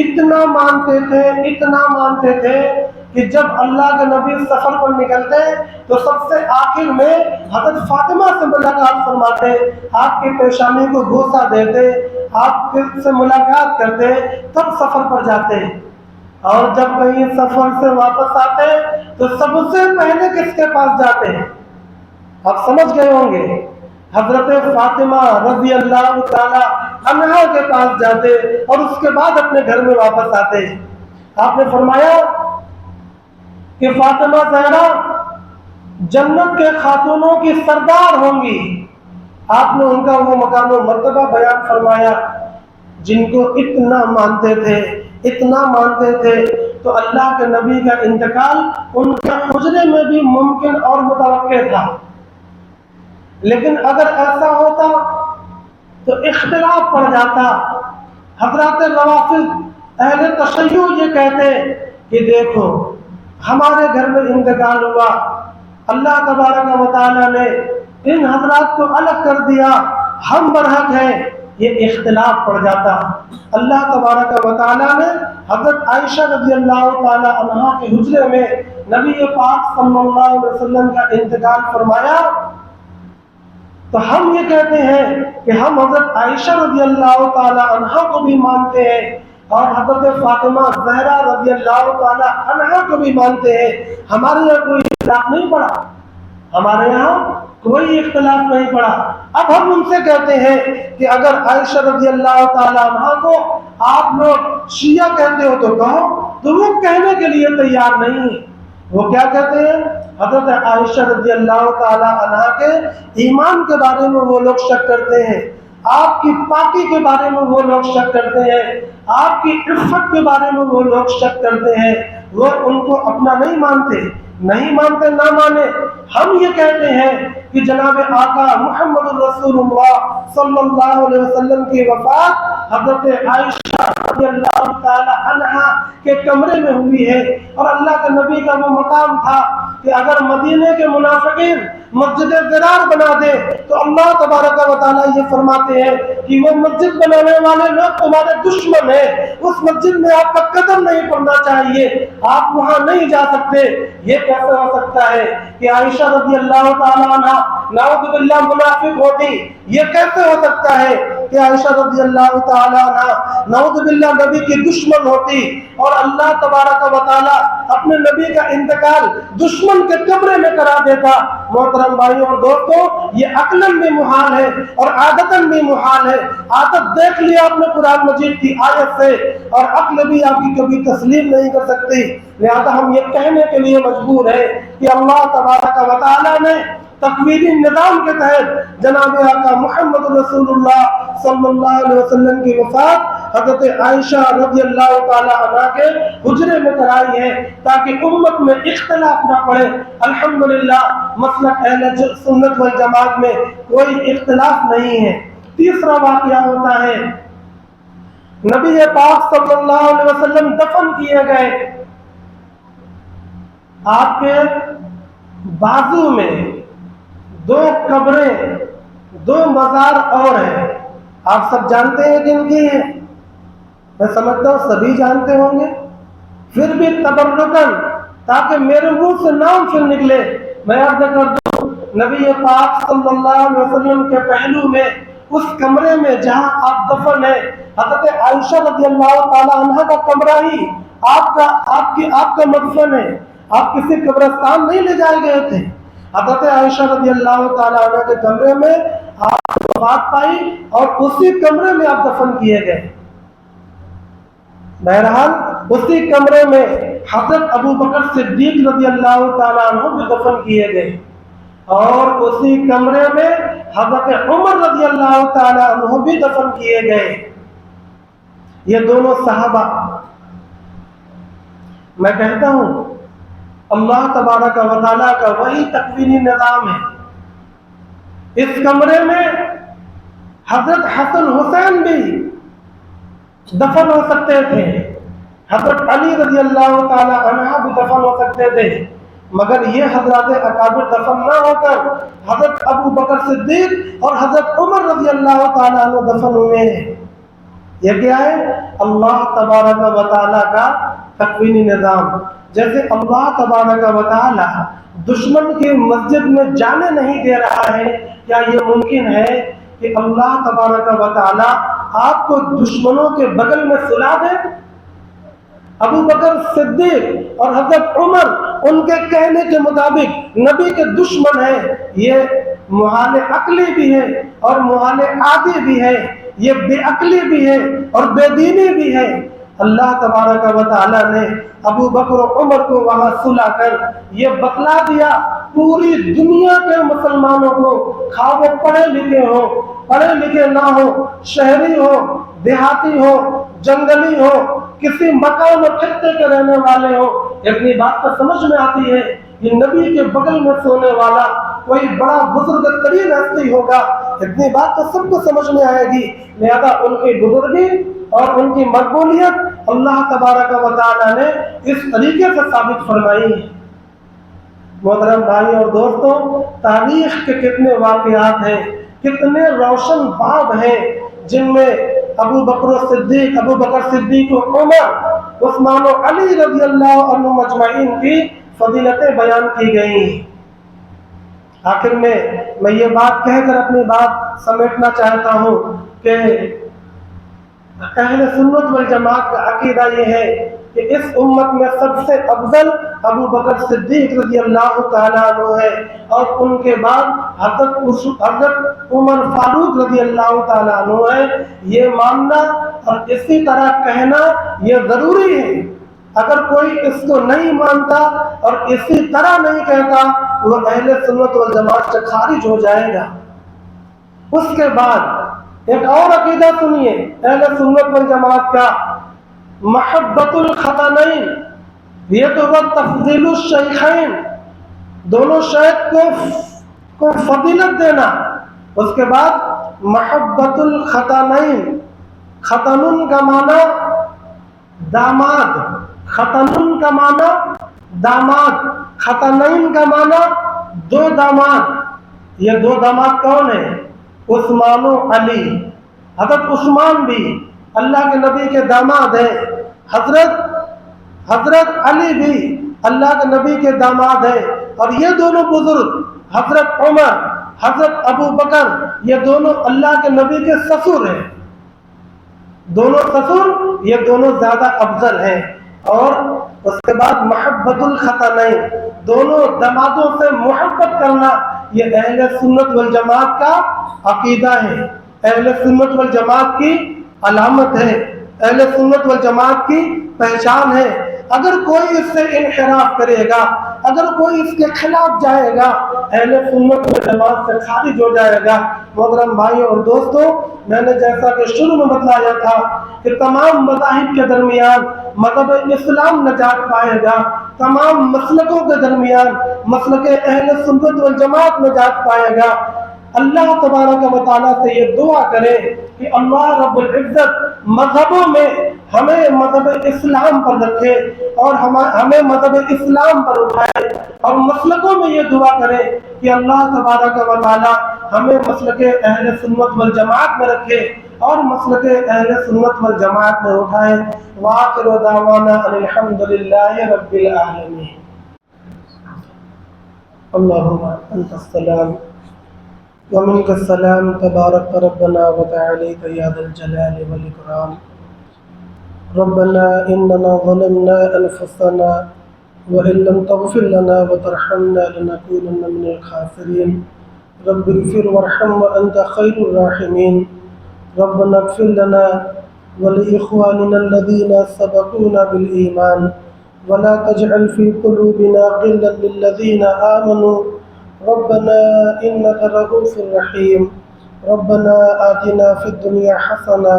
اتنا مانتے تھے کہ جب اللہ کے نبی سفر پر نکلتے تو سب سے آخر میں حضرت فاطمہ سے ملاقات فرماتے، آپ کی پیشانی کو بوسہ دیتے، آپ سے ملاقات کرتے، تب سفر پر جاتے، اور جب کہیں سفر سے واپس آتے تو سب سے پہلے کس کے پاس جاتے ہیں؟ آپ سمجھ گئے ہوں گے، حضرت فاطمہ رضی اللہ تعالی عنہا کے پاس جاتے، اور اس کے بعد اپنے گھر میں واپس آتے۔ آپ نے فرمایا کہ فاطمہ زہرا جنت کے خاتونوں کی سردار ہوں گی۔ آپ نے ان کا وہ مقام و مرتبہ بیان فرمایا جن کو اتنا مانتے تھے، تو اللہ کے نبی کا انتقال ان کے حجرے میں بھی ممکن اور متوقع تھا۔ لیکن اگر ایسا ہوتا تو اختلاف پڑ جاتا۔ حضرات روافض اہل تشیع یہ کہتے کہ دیکھو ہمارے گھر میں انتقال ہوا، اللہ تبارک و تعالی نے ان حضرات کو الگ کر دیا، ہم برحق ہیں، یہ اختلاف پڑ جاتا۔ اللہ تبارک و تعالی نے حضرت عائشہ رضی اللہ تعالی عنہا کے حجرے میں نبی پاک صلی اللہ علیہ وسلم کا انتقال فرمایا، تو ہم یہ کہتے ہیں کہ ہم حضرت عائشہ رضی اللہ تعالی عنہا کو بھی مانتے ہیں، اور حضرت فاطمہ زہرا رضی اللہ تعالی عنہا کو بھی مانتے ہیں۔ ہمارے یہاں کوئی اختلاف نہیں پڑا، ہمارے یہاں کوئی اختلاف نہیں پڑا۔ اب ہم ان سے کہتے ہیں کہ اگر عائشہ رضی اللہ تعالی عنہا کو آپ لوگ شیعہ کہتے ہو تو کہو، تو وہ کہنے کے لیے تیار نہیں۔ وہ کیا کہتے ہیں؟ حضرت عائشہ رضی اللہ تعالی عنہا کے ایمان کے بارے میں وہ لوگ شک کرتے ہیں، آپ کی پاکی کے بارے میں وہ لوگ شک کرتے ہیں، آپ کی عفت کے بارے میں وہ لوگ شک کرتے ہیں، وہ ان کو اپنا نہیں مانتے نہ مانے۔ ہم یہ کہتے ہیں کہ جناب آقا محمد الرسول اللہ صلی اللہ علیہ وسلم کی وفات حضرت عائشہ رضی اللہ تعالی عنہا کے کمرے میں ہوئی ہے، اور اللہ کے نبی کا وہ مقام تھا کہ اگر مدینے کے منافقین مسجد ضرار بنا دے تو اللہ تبارک و تعالیٰ یہ فرماتے ہیں کہ وہ مسجد بنانے والے لوگ تمہارے دشمن ہیں، اس مسجد میں آپ کا قدم نہیں پڑنا چاہیے، آپ وہاں نہیں جا سکتے۔ یہ کیسے ہو سکتا ہے کہ عائشہ رضی اللہ تعالیٰ عنہ نعوذ باللہ منافق ہوتی؟ یہ کیسے ہو سکتا ہے کہ عائشہ رضی اللہ تعالیٰ عنہ نعوذ باللہ نبی کی دشمن ہوتی اور اللہ تبارک و تعالیٰ اپنے نبی کا انتقال دشمن کے کمرے میں کرا دیتا؟ محترم بھائیوں اور دوستوں، یہ عقلاً بھی محال ہے اور عادتاً بھی محال ہے۔ عادت دیکھ لیا آپ نے قرآن مجید کی آیت سے، اور عقل بھی آپ کی کبھی تسلیم نہیں کر سکتی، لہذا ہم یہ کہنے کے لیے مجبور ہے کہ اللہ تبارک و تعالیٰ نے تکوینی نظام کے تحت جناب آقا محمد رسول اللہ صلی اللہ علیہ وسلم کی وفات حضرت عائشہ رضی اللہ تعالی عنہ کے حجرے میں کرائی ہے تاکہ امت میں اختلاف نہ پڑے۔ الحمدللہ مسلک اہل سنت والجماعت میں کوئی اختلاف نہیں ہے۔ تیسرا واقعہ ہوتا ہے نبی پاک صلی اللہ علیہ وسلم دفن کیے گئے، آپ کے بازو میں دو قبریں، دو مزار اور ہیں، آپ سب جانتے ہیں کن کی ہیں؟ میں سمجھتا ہوں سبھی جانتے ہوں گے، پھر بھی تبرکن تاکہ میرے منہ سے نام پھر نکلے میں عرض کر دوں، نبی پاک صلی اللہ علیہ وسلم کے پہلو میں اس کمرے میں جہاں آپ دفن ہیں، حضرت عائشہ رضی اللہ تعالی عنہ کا کمرہ ہی آپ کا مدفن ہے، آپ کسی قبرستان نہیں لے جائے گئے تھے۔ حضرت عائشہ رضی اللہ تعالی عنہ کے کمرے میں آپ وفات پائی اور اسی کمرے میں آپ دفن کیے گئے۔ بہرحال اسی کمرے میں حضرت ابو بکر صدیق رضی اللہ تعالی عنہ بھی دفن کیے گئے، اور اسی کمرے میں حضرت عمر رضی اللہ تعالی عنہ بھی دفن کیے گئے۔ یہ دونوں صحابہ، میں کہتا ہوں اللہ تبارک و تعالیٰ کا وہی تکوینی نظام ہے۔ اس کمرے میں حضرت حسن حسین بھی دفن ہو سکتے تھے، حضرت علی رضی اللہ تعالی عنہ بھی دفن ہو سکتے تھے، مگر یہ حضرات اکابر دفن نہ ہو کر حضرت ابو بکر صدیق اور حضرت عمر رضی اللہ تعالی عنہ دفن ہوئے ہیں۔ یہ کیا ہے؟ اللہ تبارک و تعالی کا تکوینی نظام۔ جیسے اللہ تبارک و تعالی دشمن کی مسجد میں جانے نہیں دے رہا ہے، کیا یہ ممکن ہے کہ اللہ تبارک و تعالی آپ کو دشمنوں کے بغل میں سلا دے؟ ابو بکر صدیق اور حضرت عمر ان کے کہنے کے مطابق نبی کے دشمن ہیں، یہ محال عقلی بھی ہے اور محال عادی بھی ہے، یہ بے عقلی بھی ہے اور بے دینی بھی ہے۔ اللہ تبارک و تعالی نے ابو بکر و عمر کو وہاں سلا کر یہ بتلا دیا پوری دنیا کے مسلمانوں کو، خواہ وہ پڑھے لکھے ہو، پڑھے لکھے نہ ہو، شہری ہو، دیہاتی ہو، جنگلی ہو، کسی مقام و خطے کے رہنے والے ہو، اتنی بات تو سمجھ میں آتی ہے کہ نبی کے بغل میں سونے والا کوئی بڑا بزرگ ترین ہستی ہوگا، اتنی بات تو سب کو سمجھ میں آئے گی، لہذا ان کی بزرگی اور ان کی مقبولیت اللہ تبارک و تعالی نے اس طریقے سے ثابت فرمائی ہے۔ محترم بھائی اور دوستوں، تاریخ کے کتنے واقعات ہیں، کتنے روشن باب ہیں جن میں ابو بکر صدیق و عمر، عثمان و علی رضی اللہ عنہ مجمعین کی فضیلتیں بیان کی گئی۔ آخر میں یہ بات کہہ کر اپنی بات سمیٹنا چاہتا ہوں کہ اہل سنت والجماعت کا عقیدہ یہ ہے کہ اس امت میں سب سے افضل ابو بکر صدیق رضی اللہ تعالیٰ عنہ ہے، اور ان کے بعد حضرت عمر فاروق رضی اللہ تعالیٰ عنہ ہے۔ یہ ماننا اور اسی طرح کہنا یہ ضروری ہے اگر کوئی اس کو نہیں مانتا اور اسی طرح نہیں کہتا وہ اہل سنت والجماعت سے خارج ہو جائے گا۔ اس کے بعد ایک اور عقیدہ سنیے اہل سنت والجماعت کا، محبت الختانین، یہ تو وہ تفضیل الشیخین، دونوں شیخ کو فضیلت دینا۔ اس کے بعد محبت الختانین، ختن کا معنی داماد، ختن کا معنی داماد، ختنین کا معنی دو داماد۔ یہ دو داماد کون ہیں؟ عثمان و علی۔ حضرت عثمان بھی اللہ کے نبی کے داماد ہیں، حضرت علی بھی اللہ کے نبی کے داماد ہیں، اور یہ دونوں بزرگ حضرت عمر، حضرت ابو بکر، یہ دونوں اللہ کے نبی کے سسر ہیں، دونوں سسر، یہ دونوں زیادہ افضل ہیں۔ اور اس کے بعد محبت الختانین، دونوں دامادوں سے محبت کرنا، یہ اہل سنت والجماعت کا عقیدہ ہے، اہل سنت والجماعت کی علامت ہے، اہل سنت والجماعت کی پہچان ہے۔ اگر کوئی اس سے انحراف کرے گا، اگر کوئی اس کے خلاف جائے گا، اہل سنت والجماعت سے خارج ہو جائے گا۔ محترم بھائیوں اور دوستوں، میں نے جیسا کہ شروع میں بتلایا تھا کہ تمام مذاہب کے درمیان مذہب اسلام نجات پائے گا، تمام مسلکوں کے درمیان مسلک اہل سنت والجماعت نجات پائے گا۔ اللہ تبارک و تعالیٰ سے یہ دعا کریں کہ اللہ رب العزت مذہبوں میں ہمیں مذہب اسلام پر رکھے اور ہمیں مذہب اسلام پر اٹھائے، اور مسلکوں میں یہ دعا کریں کہ اللہ تبارک و تعالیٰ ہمیں مسلک اہل سنت والجماعت میں رکھے اور مسلک اہل سنت والجماعت میں اٹھائے۔ وآخر دعوانا ان الحمد للہ رب العالمین۔ اللہم انت السلام ومنك السلام، تبارك ربنا وتعاليك يا ذا الجلال والإكرام۔ ربنا إننا ظلمنا أنفسنا وإن لم تغفر لنا وترحمنا لنكونن من الخاسرين۔ رب اغفر وارحم وأنت خير الراحمين۔ ربنا اغفر لنا ولإخواننا الذين سبقونا بالإيمان ولا تجعل في قلوبنا غلا للذين آمنوا ربنا إنك رؤوف رحيم۔ ربنا آتنا في الدنيا حسنة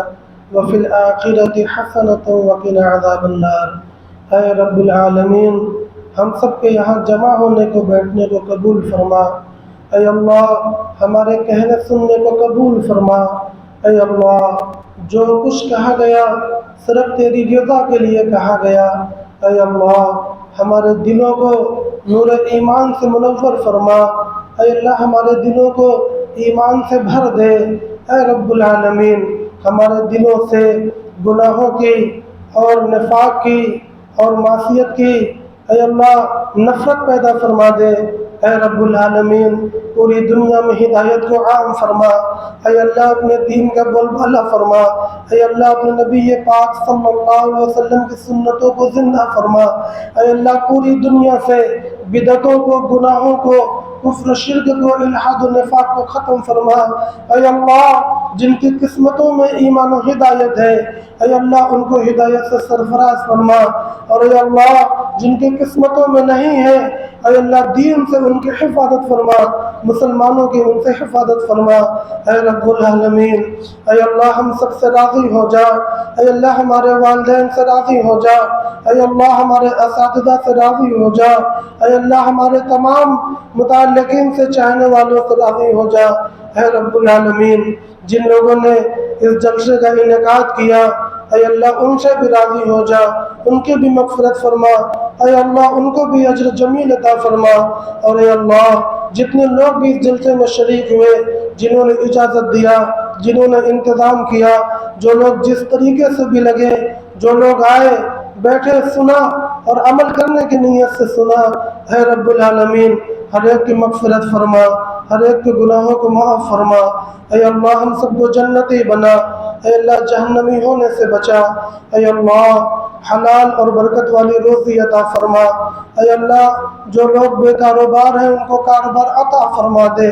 وفي الآخرة حسنة وقنا عذاب النار۔ اے رب العالمین، ہم سب کے یہاں جمع ہونے کو، بیٹھنے کو قبول فرما۔ اے اللہ، ہمارے کہنے سننے کو قبول فرما۔ اے اللہ، جو کچھ کہا گیا صرف تیری رضا کے لیے کہا گیا۔ اے اللہ، ہمارے دلوں کو نور ایمان سے منور فرما۔ اے اللہ، ہمارے دلوں کو ایمان سے بھر دے۔ اے رب العالمین، ہمارے دلوں سے گناہوں کی اور نفاق کی اور معصیت کی اے اللہ نفرت پیدا فرما دے۔ اے رب العالمین، پوری دنیا میں ہدایت کو عام فرما۔ اے اللہ، اپنے دین کا بول بالا فرما۔ اے اللہ، اپنے نبی پاک صلی اللہ علیہ وسلم کی سنتوں کو زندہ فرما۔ اے اللہ، پوری دنیا سے بدعتوں کو، گناہوں کو، کفر شرک کو، الحاد و نفاق کو ختم فرما۔ اے اللہ، جن کی قسمتوں میں ایمان و ہدایت ہے، اے اللہ ان کو ہدایت سے سرفراز فرما، اور اے اللہ جن کی قسمتوں میں نہیں ہے، اے اللہ دین سے ان کی حفاظت فرما، مسلمانوں کی ان سے حفاظت فرما۔ اے رب العالمین، اے اللہ ہم سب سے راضی ہو جا۔ اے اللہ ہمارے والدین سے راضی ہو جا۔ اے اللہ ہمارے اساتذہ سے راضی ہو جا۔ اے اللہ ہمارے تمام متعلقین سے، چاہنے والوں سے راضی ہو جا۔ اے رب العالمین، جن لوگوں نے اس جلسے کا انعقاد کیا، اے اللہ ان سے بھی راضی ہو جا، ان کی بھی مغفرت فرما۔ اے اللہ ان کو بھی اجر جمیل عطا فرما۔ اور اے اللہ جتنے لوگ بھی اس جلسے میں شریک ہوئے، جنہوں نے اجازت دیا، جنہوں نے انتظام کیا، جو لوگ جس طریقے سے بھی لگے، جو لوگ آئے، بیٹھے، سنا اور عمل کرنے کی نیت سے سنا، اے رب العالمین ہر ایک کی مغفرت فرما، ہر ایک کے گناہوں کو معاف فرما۔ اے اللہ ہم سب کو جنتی بنا۔ اے اللہ جہنمی ہونے سے بچا۔ اے اللہ حلال اور برکت والی روزی عطا فرما۔ اے اللہ جو لوگ بے کاروبار ہیں ان کو کاروبار عطا فرما دے۔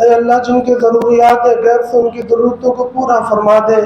اے اللہ جن کی ضروریات ہے غیر سے ان کی ضرورتوں کو پورا فرما دے۔